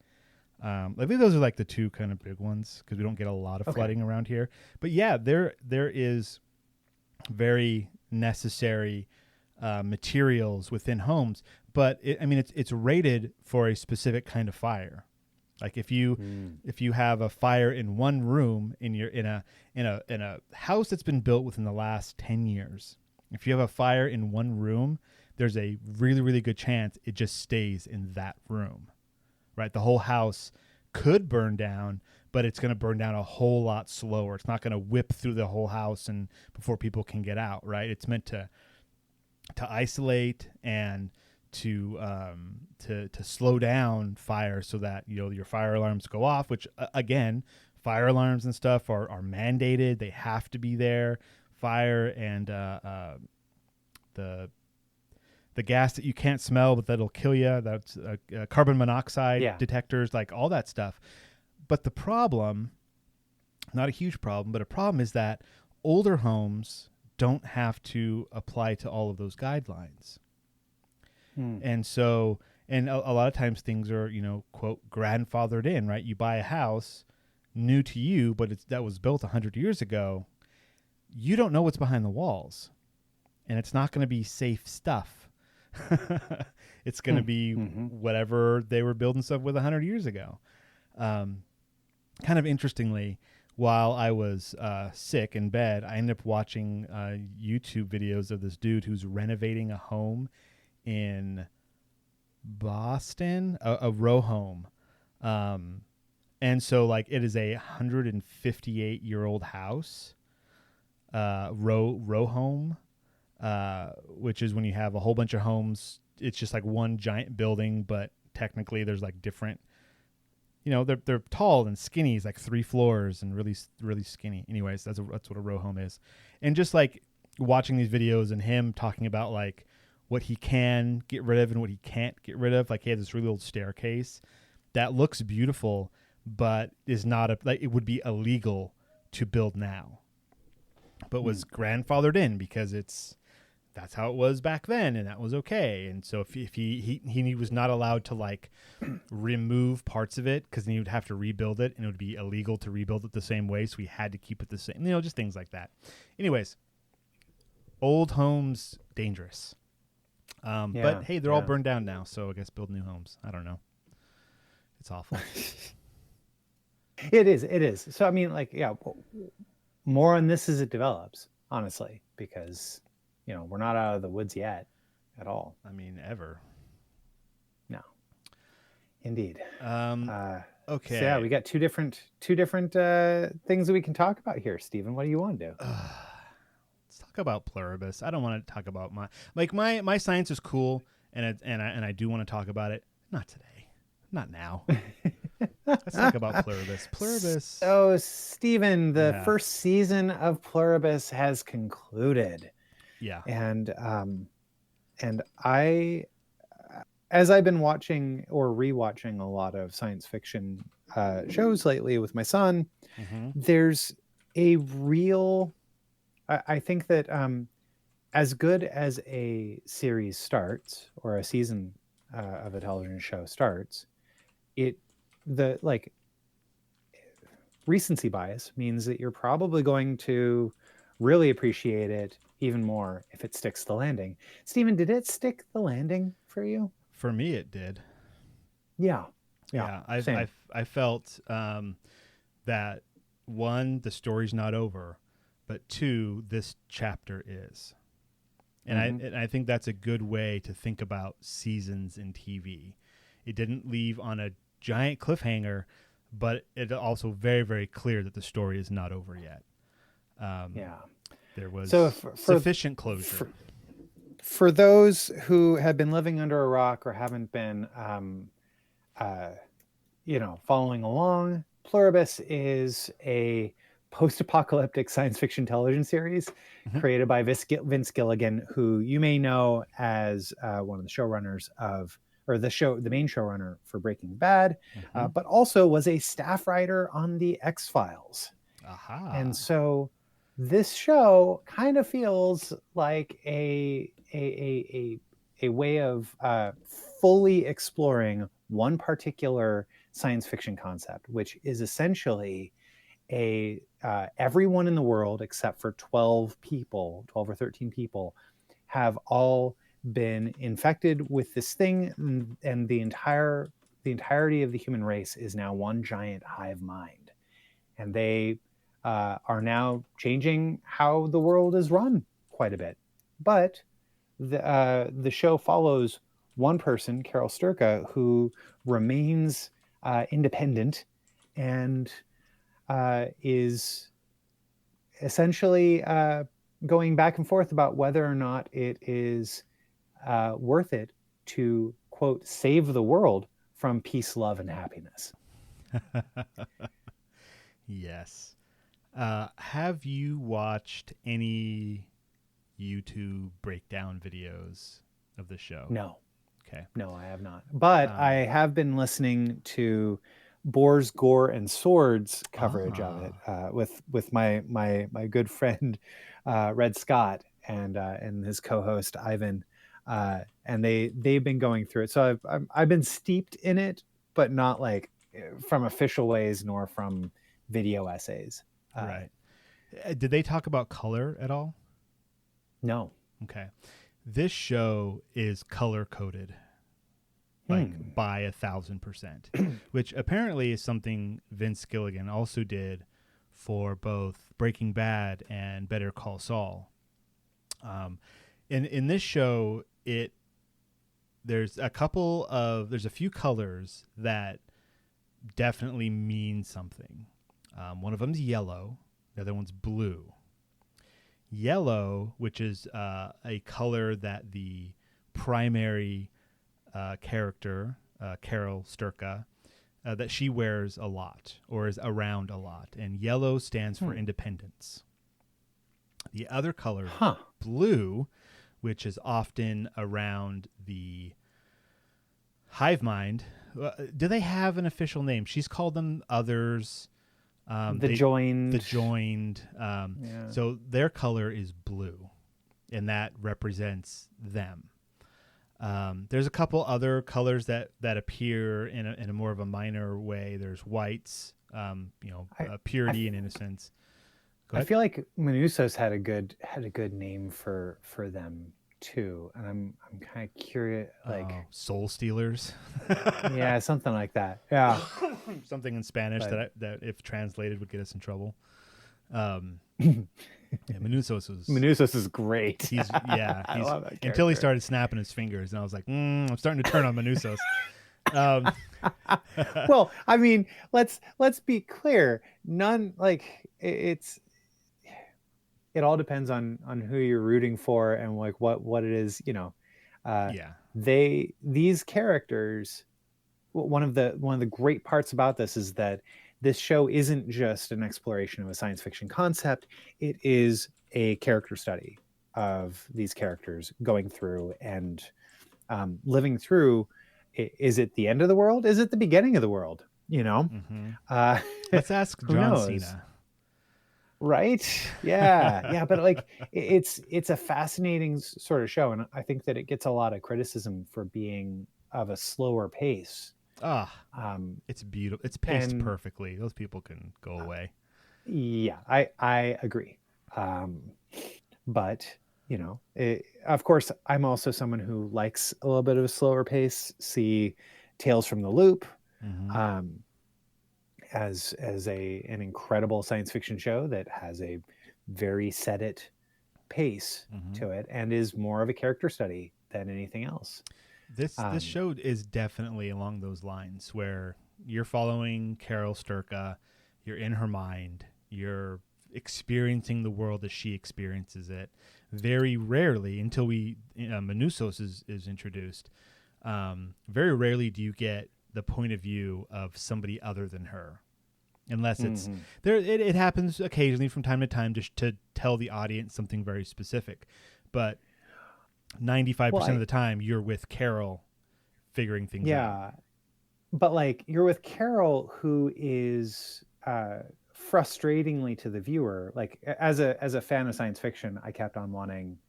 I think those are like the two kind of big ones because we don't get a lot of flooding around here. But yeah, there is very necessary materials within homes, but it's rated for a specific kind of fire. Like if you have a fire in one room in a house that's been built within the last 10 years, if you have a fire in one room, there's a really, really good chance it just stays in that room, right? The whole house could burn down, but it's going to burn down a whole lot slower. It's not going to whip through the whole house and before people can get out, right? It's meant to isolate and to slow down fire so that your fire alarms go off, which again, fire alarms and stuff are mandated. They have to be there. Fire and the gas that you can't smell but that'll kill you, that's carbon monoxide detectors, like all that stuff. But the problem, not a huge problem, but a problem is that older homes don't have to apply to all of those guidelines. And so, and a lot of times things are, quote, grandfathered in, right? You buy a house new to you, but that was built 100 years ago. You don't know what's behind the walls, and it's not going to be safe stuff. It's going to be whatever they were building stuff with 100 years ago. Kind of interestingly, while I was sick in bed, I ended up watching YouTube videos of this dude who's renovating a home in Boston, a row home. And so like it is a 158-year-old house, row home, which is when you have a whole bunch of homes. It's just like one giant building, but technically there's like different, they're tall and skinny. It's like 3 floors and really, really skinny. Anyways, that's what a row home is. And just like watching these videos and him talking about like what he can get rid of and what he can't get rid of. Like he had this really old staircase that looks beautiful, but is not it would be illegal to build now, but was grandfathered in because that's how it was back then, and that was okay. And so if he was not allowed to like remove parts of it because then he would have to rebuild it, and it would be illegal to rebuild it the same way. So he had to keep it the same, just things like that. Anyways, old homes, dangerous. But hey, they're all burned down now, so I guess build new homes. I don't know. It's awful. It is. So I mean, like, more on this as it develops, honestly, because we're not out of the woods yet at all. I mean, ever. No. Indeed. Okay. So we got two different things that we can talk about here, Stephen. What do you want to do? Let's talk about Pluribus. I don't want to talk about my science is cool, and I do want to talk about it. Not today. Not now. Let's talk about Pluribus. Pluribus. So, Stephen, the first season of Pluribus has concluded. Yeah. And I, as I've been watching or rewatching a lot of science fiction shows lately with my son, there's a real, I think that as good as a series starts or a season of a television show starts, the like recency bias means that you're probably going to really appreciate it even more if it sticks the landing. Steven, did it stick the landing for you? For me, it did. Yeah. I felt that one, the story's not over, but two, this chapter is. And I think that's a good way to think about seasons in TV. It didn't leave on a giant cliffhanger, but it also very, very clear that the story is not over yet. There was sufficient closure. For those who have been living under a rock or haven't been, following along, Pluribus is a post-apocalyptic science fiction television series created by Vince Gilligan, who you may know as one of the showrunners the main showrunner for Breaking Bad, but also was a staff writer on the X-Files. And so this show kind of feels like a way of fully exploring one particular science fiction concept, which is essentially everyone in the world except for 12 or 13 people have all been infected with this thing, and the entirety of the human race is now one giant hive mind, and they are now changing how the world is run quite a bit. But the show follows one person, Carol Sturka, who remains independent and is essentially going back and forth about whether or not it is worth it to, quote, save the world from peace, love, and happiness. Yes. Have you watched any YouTube breakdown videos of the show? No. Okay. No, I have not. But I have been listening to Boars, Gore, and Swords coverage of it with my good friend Red Scott and his co-host Ivan, and they've been going through it. So I've been steeped in it, but not like from official ways nor from video essays. Right. Did they talk about color at all? No. Okay. This show is color coded, like by 1,000%, which apparently is something Vince Gilligan also did for both Breaking Bad and Better Call Saul. In this show, there's a few colors that definitely mean something. One of them's yellow, the other one's blue. Yellow, which is a color that the primary character, Carol Sturka, that she wears a lot or is around a lot. And yellow stands for independence. The other color, blue, which is often around the hive mind. Do they have an official name? She's called them others. The joined. So their color is blue, and that represents them. There's a couple other colors that appear in a more of a minor way. There's whites, purity and innocence. I feel like Manusos had a good name for them too, and I'm kind of curious, like soul stealers. Yeah, something like that. Yeah, something in Spanish that if translated would get us in trouble. Manusos is great. He's until he started snapping his fingers, and I was like, I'm starting to turn on Manusos. Well, I mean, let's be clear. It all depends on who you're rooting for and like what it is, these characters, one of the great parts about this is that this show isn't just an exploration of a science fiction concept. It is a character study of these characters going through and living through. Is it the end of the world? Is it the beginning of the world? Let's ask John Cena. Right? Yeah. But like, it's a fascinating sort of show, and I think that it gets a lot of criticism for being of a slower pace. It's beautiful. It's paced and perfectly. Those people can go away. Yeah, I agree. But of course, I'm also someone who likes a little bit of a slower pace. See Tales from the Loop, as an incredible science fiction show that has a very set it pace to it and is more of a character study than anything else. This show is definitely along those lines where you're following Carol Sturka, you're in her mind, you're experiencing the world as she experiences it. Very rarely, until Manusos is introduced, very rarely do you get the point of view of somebody other than her, unless it's there. It happens occasionally from time to time just to tell the audience something very specific, but 95% of the time you're with Carol figuring things out. Yeah, but like you're with Carol, who is frustratingly to the viewer. Like as a fan of science fiction, I kept on wanting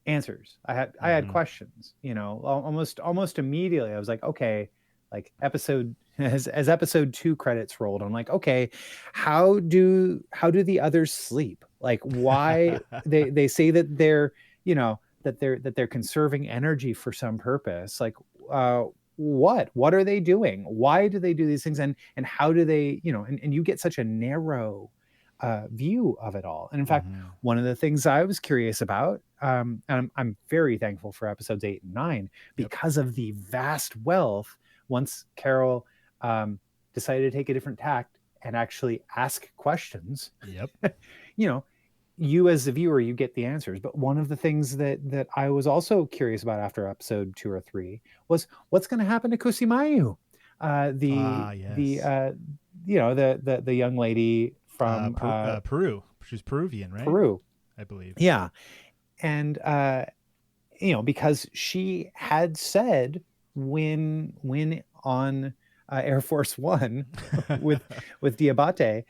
answers. I had questions, almost immediately. I was like, okay, like as episode 2 credits rolled, I'm like, okay, how do the others sleep? Like why they say that they're, that they're conserving energy for some purpose. Like what are they doing? Why do they do these things? And how do they, and you get such a narrow view of it all. And in fact, one of the things I was curious about, and I'm very thankful for episodes 8 and 9 because of the vast wealth. Once Carol decided to take a different tact and actually ask questions, you as the viewer, you get the answers. But one of the things that I was also curious about after episode 2 or 3 was what's going to happen to Kusimayu, the young lady from Peru. She's Peruvian, right? Peru, I believe. Yeah, and because she had said when on Air Force One with Diabate,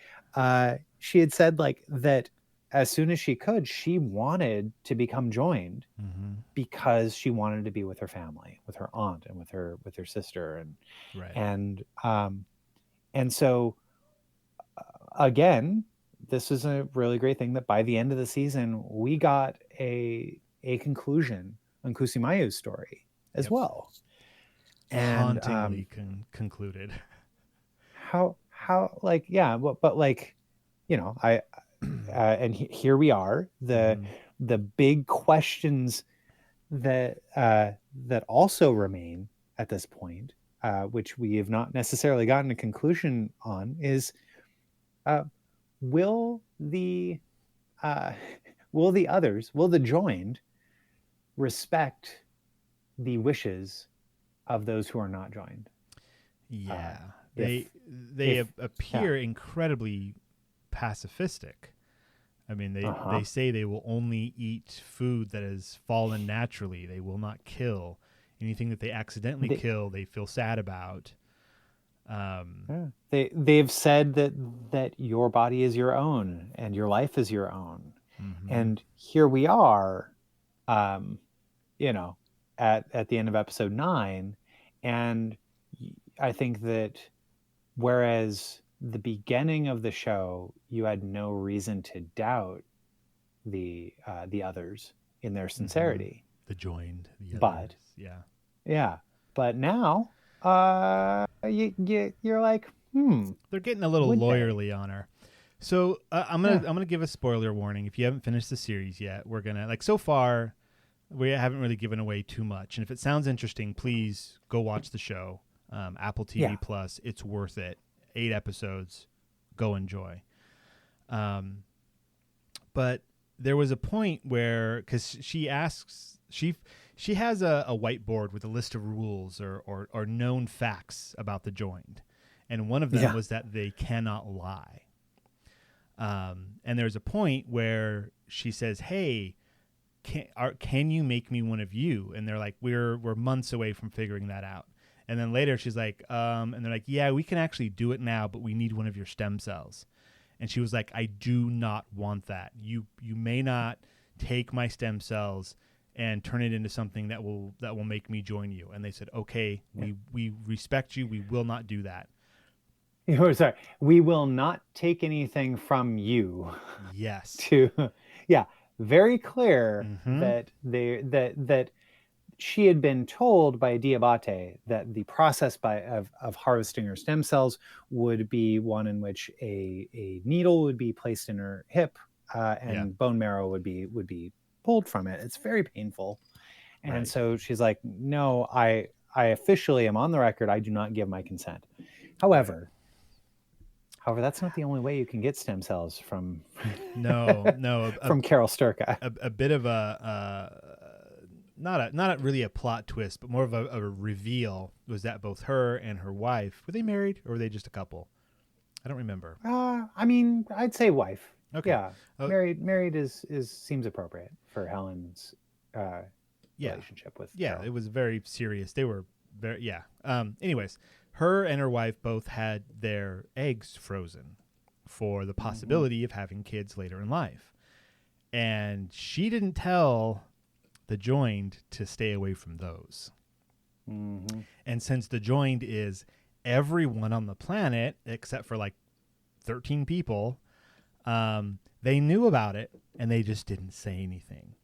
she had said like that as soon as she could, she wanted to become joined because she wanted to be with her family, with her aunt and with her sister, and so again, this is a really great thing that by the end of the season we got a conclusion on Kusimayu's story as well. And hauntingly concluded. How like but like I and here we are, the big questions that also remain at this point, which we have not necessarily gotten a conclusion on, is will the joined respect the wishes of those who are not joined? They appear incredibly pacifistic. I mean, they say they will only eat food that has fallen naturally. They will not kill anything that they accidentally kill. They feel sad about. They've said that your body is your own and your life is your own. And here we are, at the end of episode 9, and I think that whereas the beginning of the show, you had no reason to doubt the others in their sincerity. The joined, but but now you're like, they're getting a little lawyerly on her. So I'm gonna give a spoiler warning. If you haven't finished the series yet, we're gonna so far we haven't really given away too much. And if it sounds interesting, please go watch the show. Apple TV Plus, it's worth it. 8 episodes, go enjoy. But there was a point where, because she asks, she has a whiteboard with a list of rules or known facts about the joined, and one of them was that they cannot lie. And there's a point where she says, "Hey, can you make me one of you?" And they're like, "We're months away from figuring that out." And then later she's like, and they're like, "Yeah, we can actually do it now, but we need one of your stem cells." And she was like, "I do not want that. You may not take my stem cells and turn it into something that will make me join you. And they said, okay, we respect you. We will not do that. Sorry, we will not take anything from you. Yes. Very clear that that she had been told by Diabate that the process of harvesting her stem cells would be one in which a needle would be placed in her hip, and bone marrow would be pulled from it. It's very painful. And so she's like, no, I officially am on the record. I do not give my consent. However, that's not the only way you can get stem cells from from Carol Sturka. A bit of not really a plot twist, but more of a reveal was that both her and her wife, were they married or were they just a couple? I don't remember. I mean, I'd say wife. Okay. Yeah. Married is seems appropriate for Helen's relationship with Carol. It was very serious. They were very anyways, her and her wife both had their eggs frozen for the possibility of having kids later in life. And she didn't tell the joined to stay away from those. And since the joined is everyone on the planet except for like 13 people, they knew about it and they just didn't say anything.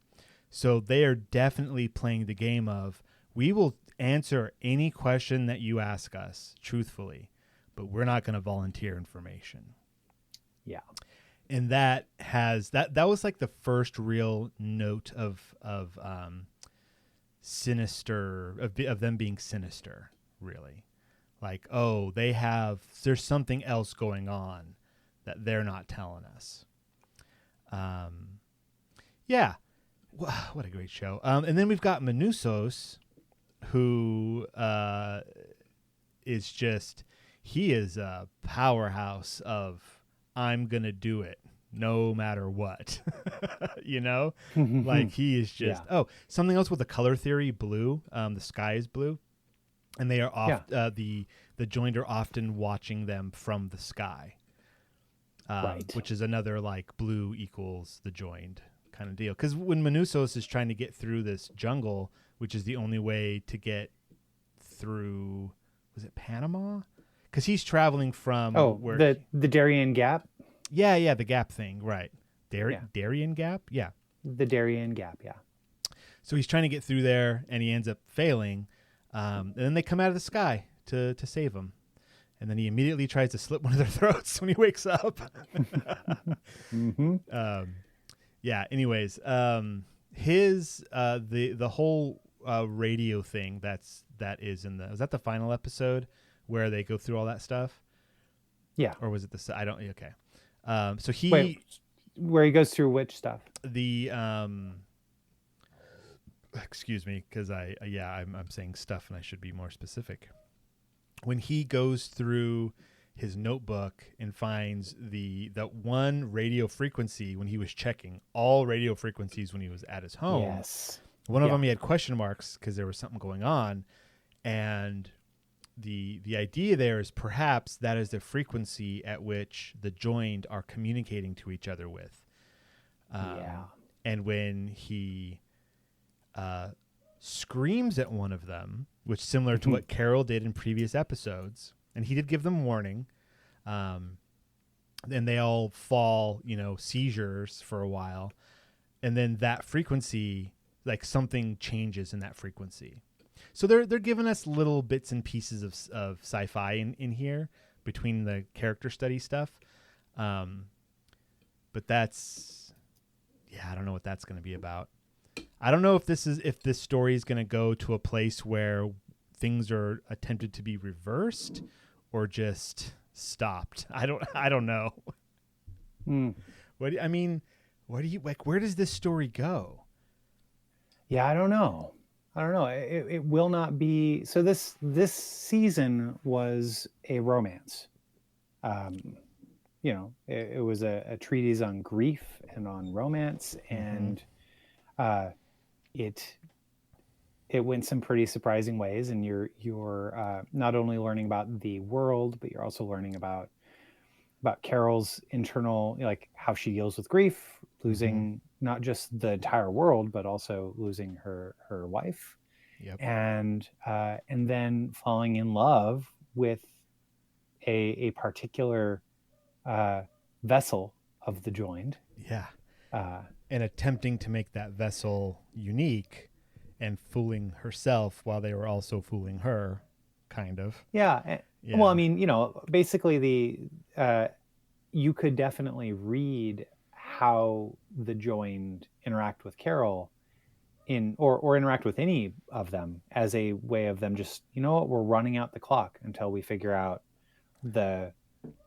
So they are definitely playing the game of, we will answer any question that you ask us truthfully, but we're not going to volunteer information. Yeah. And that was like the first real note of sinister, of them being sinister, really. Like, oh, there's something else going on that they're not telling us. What a great show. And then we've got Manusos, who is just, he is a powerhouse of, I'm going to do it no matter what. You know? Like, he is just, something else with the color theory, blue. The sky is blue. And they are the joined are often watching them from the sky. Which is another like blue equals the joined kind of deal. Because when Manusos is trying to get through this jungle, which is the only way to get through, was it Panama? Because he's traveling from the Darien Gap. Yeah, the Gap thing, right? Darien Gap, yeah. The Darien Gap, yeah. So he's trying to get through there, and he ends up failing. And then they come out of the sky to save him. And then he immediately tries to slit one of their throats when he wakes up. Anyways, his the whole radio thing that is in was that the final episode where they go through all that stuff? Yeah. Or was it I don't. Okay. So he. Wait, where he goes through which stuff? The excuse me, because I'm saying stuff and I should be more specific. When he goes through his notebook and finds that one radio frequency when he was checking all radio frequencies when he was at his home. Yes. One of them he had question marks because there was something going on, and the idea there is perhaps that is the frequency at which the joined are communicating to each other with. And when he screams at one of them, which similar to what Carol did in previous episodes, and he did give them warning, and they all fall, seizures for a while, and then that frequency, like something changes in that frequency. So they're giving us little bits and pieces of sci-fi in here between the character study stuff, but that's, I don't know what that's going to be about. I don't know if this story is going to go to a place where things are attempted to be reversed or just stopped. I don't know. Where does this story go? Yeah, I don't know. It will not be. So this season was a romance. It was a treatise on grief and on romance, and it went some pretty surprising ways, and you're not only learning about the world, but you're also learning about Carol's internal, like how she deals with grief, losing not just the entire world, but also losing her wife, Yep. and then falling in love with a particular vessel of the joined. Yeah. Uh, and attempting to make that vessel unique and fooling herself while they were also fooling her, kind of. yeah. Well, I mean, basically you could definitely read how the joined interact with Carol or interact with any of them as a way of them just, we're running out the clock until we figure out the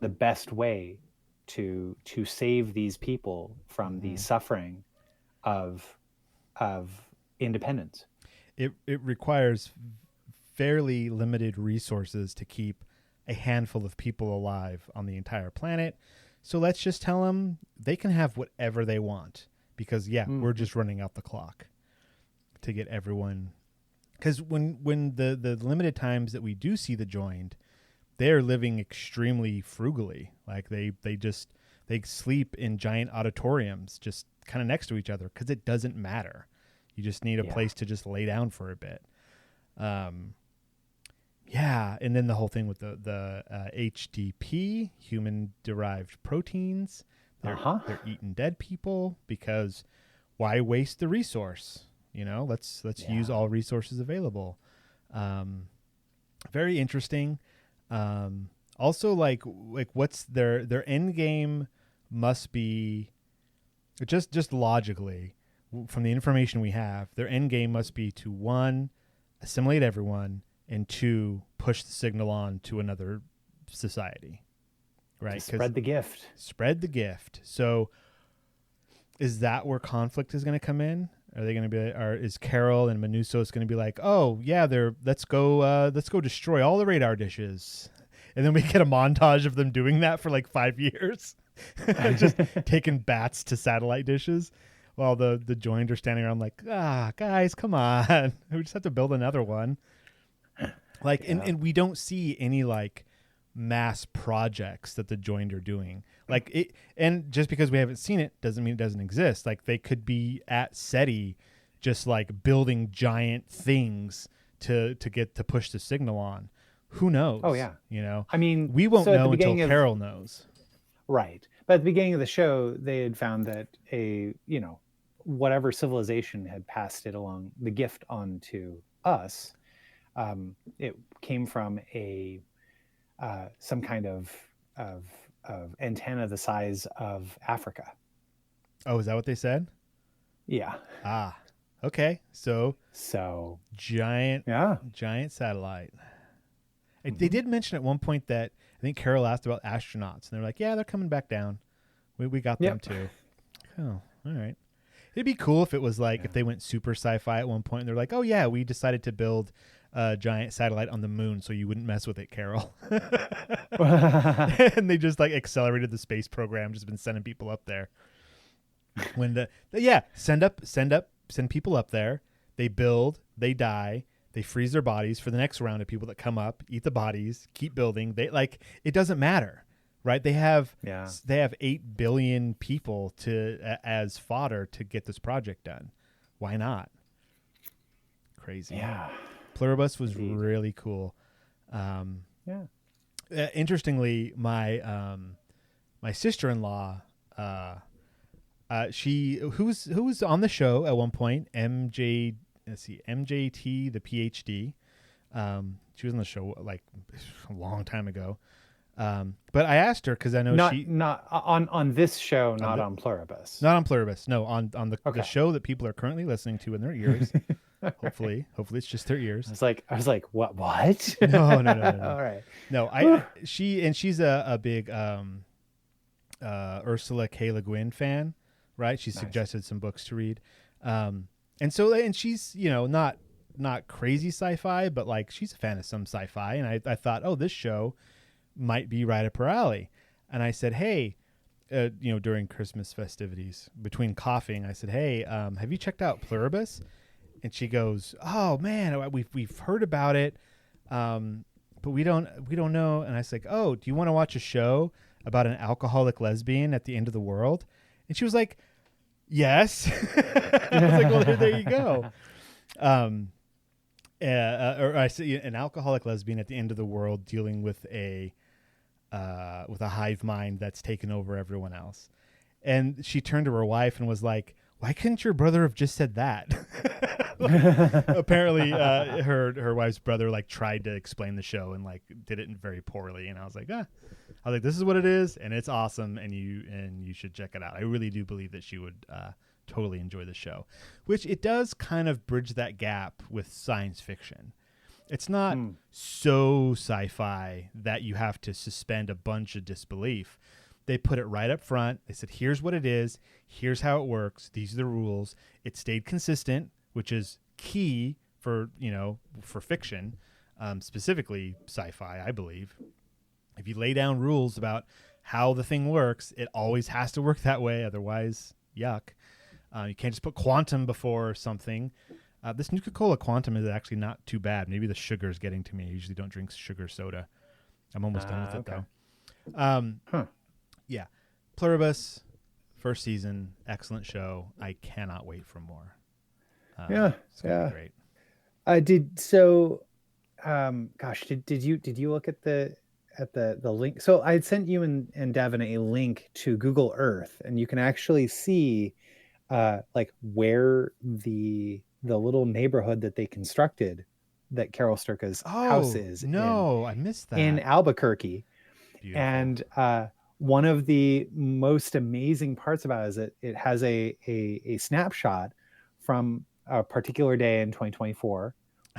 best way to save these people from the suffering of independence. It requires fairly limited resources to keep a handful of people alive on the entire planet. So let's just tell them they can have whatever they want because we're just running out the clock to get everyone. Because when the limited times that we do see the joined, they're living extremely frugally. Like they sleep in giant auditoriums just kind of next to each other because it doesn't matter. You just need a place to just lay down for a bit. And then the whole thing with the HDP, human-derived proteins. They're eating dead people because why waste the resource? Let's use all resources available. Very interesting. Also, like what's their end game must be just logically from the information we have. Their end game must be to 1, assimilate everyone, and 2, push the signal on to another society. Right? Spread the gift. Spread the gift. So, is that where conflict is going to come in? Are they going to be, or is Carol and Manusos going to be like, oh yeah, let's go destroy all the radar dishes, and then we get a montage of them doing that for like 5 years, just taking bats to satellite dishes, while the joined are standing around like, guys, come on, we just have to build another one. Like, and we don't see any like mass projects that the joined are doing. Like it, and just because we haven't seen it doesn't mean it doesn't exist. Like they could be at SETI just like building giant things to push the signal on. Who knows? Oh yeah. I mean, we won't know until Carol knows. Right. But at the beginning of the show, they had found that whatever civilization had passed it along, the gift on to us, it came from some kind of antenna the size of Africa. Oh, is that what they said? Yeah. Okay. So giant satellite. They did mention at one point that I think Carol asked about astronauts, and they're like, yeah, they're coming back down. We got them too. Oh, all right. It'd be cool if it was like if they went super sci-fi at one point and they're like, oh yeah, we decided to build a giant satellite on the moon so you wouldn't mess with it, Carol. And they just like accelerated the space program, just been sending people up there. Send people up there. They build, they die, they freeze their bodies for the next round of people that come up, eat the bodies, keep building. They it doesn't matter. Right, they have 8 billion people as fodder to get this project done. Why not? Crazy. Yeah, Pluribus was really cool. Interestingly, my sister-in-law, who was on the show at one point, MJT, the PhD. She was on the show like a long time ago. But I asked her because I know not on this show, not on Pluribus. Not on Pluribus. No, on the show that people are currently listening to in their ears. Hopefully it's just their ears. I was like, what? No. All right. No, she's a big Ursula K. Le Guin fan, right? She suggested some books to read, and she's not crazy sci-fi, but like she's a fan of some sci-fi, and I thought, oh, this show might be right up her alley. And I said, hey, during Christmas festivities, between coughing, I said, hey, have you checked out Pluribus? And she goes, oh man, we've heard about it, but we don't know. And I was like, oh, do you want to watch a show about an alcoholic lesbian at the end of the world? And she was like, Yes. I was like, well, there you go. Or I see an alcoholic lesbian at the end of the world dealing with a hive mind that's taken over everyone else. And she turned to her wife and was like, why couldn't your brother have just said that? Apparently, her wife's brother like tried to explain the show and like did it very poorly. And I was like, this is what it is, and it's awesome, and you should check it out. I really do believe that she would totally enjoy the show, which it does kind of bridge that gap with science fiction. It's not so sci-fi that you have to suspend a bunch of disbelief. They put it right up front. They said, here's what it is. Here's how it works. These are the rules. It stayed consistent, which is key for fiction, specifically sci-fi, I believe. If you lay down rules about how the thing works, it always has to work that way. Otherwise, yuck. You can't just put quantum before something. This Nuka Cola Quantum is actually not too bad. Maybe the sugar is getting to me. I usually don't drink sugar soda. I'm almost done with it, though. Yeah. Pluribus, first season, excellent show. I cannot wait for more. It's gonna be great. Did you look at the link? So I had sent you and Devin a link to Google Earth, and you can actually see like where the little neighborhood that they constructed that Carol Sturka's house is. I missed that. In Albuquerque. Beautiful. And one of the most amazing parts about it is that it has a snapshot from a particular day in 2024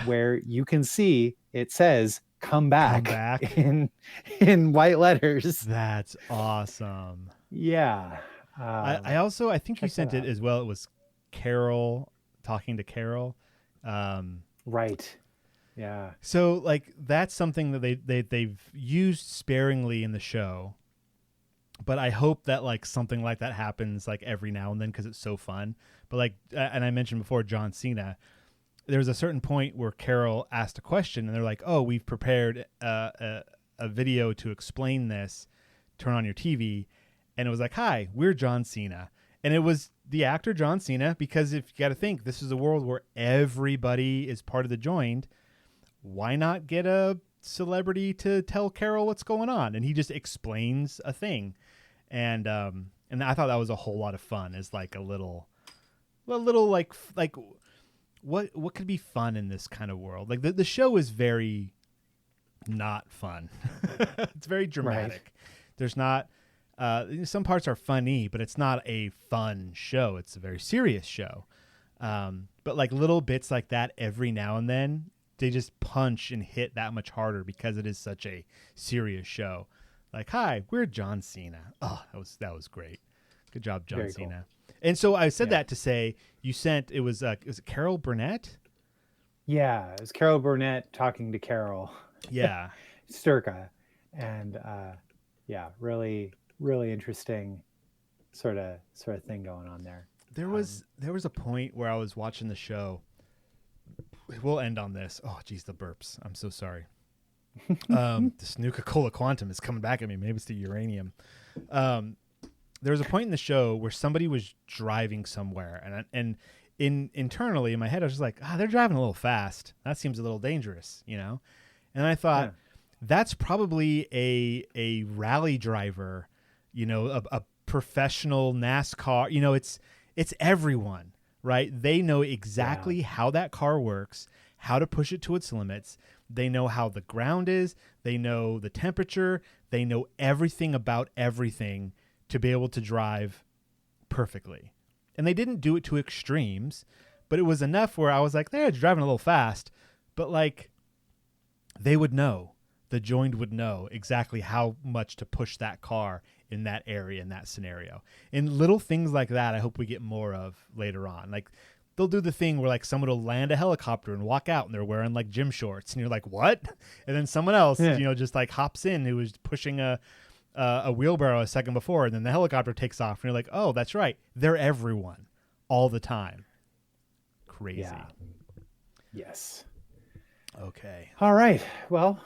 where you can see it says come back. in white letters. That's awesome. Yeah. I think you sent it as well. It was Carol talking to Carol. Right. Yeah. So like that's something that they've used sparingly in the show, but I hope that like something like that happens like every now and then because it's so fun. But like, and I mentioned before, John Cena, there's a certain point where Carol asked a question and they're like, oh, we've prepared a video to explain this. Turn on your TV. And it was like, hi, we're John Cena. And it was the actor John Cena, because if you got to think, this is a world where everybody is part of the joined. Why not get a celebrity to tell Carol what's going on? And he just explains a thing. And I thought that was a whole lot of fun, as like a little like what could be fun in this kind of world? Like the show is very not fun. It's very dramatic. Right. There's not, some parts are funny, but it's not a fun show. It's a very serious show. But like little bits like that every now and then, they just punch and hit that much harder because it is such a serious show. Like, hi, we're John Cena. Oh, that was great. Good job, John Cena. Cool. And so I said that to say you sent, was it Carol Burnett? Yeah, it was Carol Burnett talking to Carol. Yeah. Sturka. And really, really interesting sort of thing going on there. There was a point where I was watching the show. We'll end on this. Oh, geez, the burps. I'm so sorry. This Nuka Cola Quantum is coming back at me. Maybe it's the uranium. There was a point in the show where somebody was driving somewhere, and internally in my head, I was just like, they're driving a little fast. That seems a little dangerous, And I thought, that's probably a rally driver, a professional NASCAR. It's everyone. Right? They know exactly how that car works, how to push it to its limits. They know how the ground is. They know the temperature. They know everything about everything to be able to drive perfectly. And they didn't do it to extremes, but it was enough where I was like, they're driving a little fast, but like they would know. The joined would know exactly how much to push that car in that area, in that scenario. And little things like that, I hope we get more of later on. Like they'll do the thing where like someone will land a helicopter and walk out and they're wearing like gym shorts and you're like, what? And then someone else, just like hops in who was pushing a wheelbarrow a second before, and then the helicopter takes off and you're like, oh, that's right. They're everyone all the time. Crazy. Yeah. Yes. Okay. All right. Well,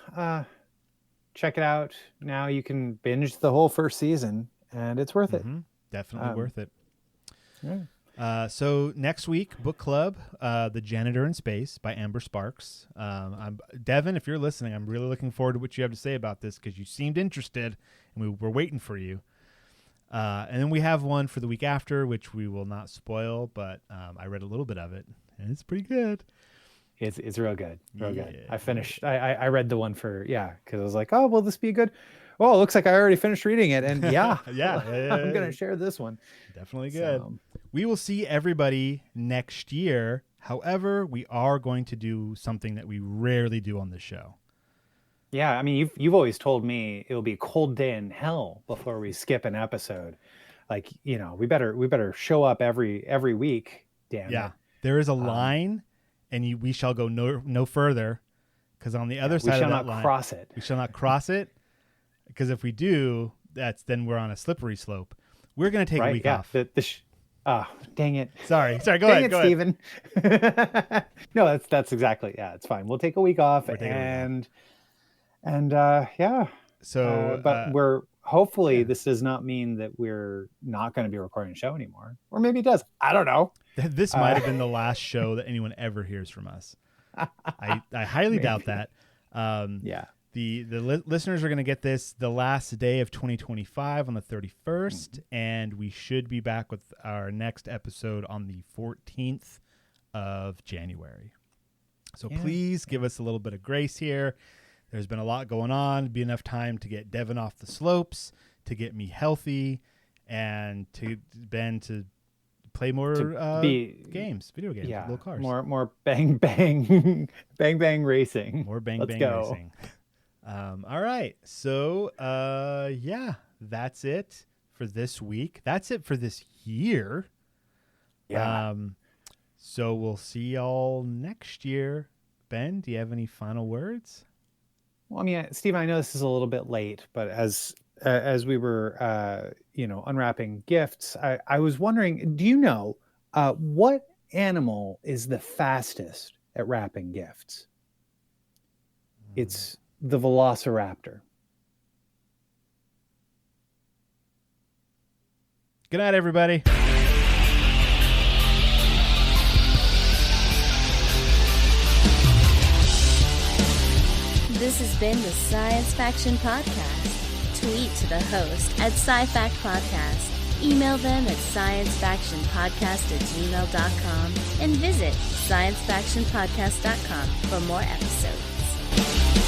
check it out. Now you can binge the whole first season, and it's worth it. Definitely worth it. Yeah. So next week, book club, The Janitor in Space by Amber Sparks. Devin, if you're listening, I'm really looking forward to what you have to say about this because you seemed interested and we were waiting for you. And then we have one for the week after, which we will not spoil, but I read a little bit of it and it's pretty good. It's real good. Real good. I finished. I read the one for, because I was like, oh, will this be good? Oh, it looks like I already finished reading it. And yeah. I'm going to share this one. Definitely good. We will see everybody next year. However, we are going to do something that we rarely do on this show. Yeah, I mean, you've always told me it'll be a cold day in hell before we skip an episode. Like, we better show up every week. Damn it. There is a line, and we shall go no further, because on the other side of that line, we shall not cross it. Because if we do, then we're on a slippery slope. We're going to take a week off. Dang it. Sorry. Go ahead, Steven. No, that's exactly. Yeah, it's fine. We'll take a week off So, but we're hopefully this does not mean that we're not going to be recording a show anymore, or maybe it does. I don't know. This might have been the last show that anyone ever hears from us. I highly doubt that. The listeners are going to get this the last day of 2025 on the 31st, and we should be back with our next episode on the 14th of January. So please give us a little bit of grace here. There's been a lot going on. It'd be enough time to get Devin off the slopes, to get me healthy, and to Ben to play more video games, little cars. More bang bang bang bang racing. More bang bang racing. All right. So, that's it for this week. That's it for this year. Yeah. So we'll see y'all next year. Ben, do you have any final words? Well, I mean, Steve, I know this is a little bit late, but as we were, unwrapping gifts, I was wondering, do you know what animal is the fastest at wrapping gifts? It's the velociraptor. Good night, everybody. This has been the Science Faction Podcast. Tweet to the host at SciFact Podcast. Email them at sciencefactionpodcast@gmail.com and visit sciencefactionpodcast.com for more episodes.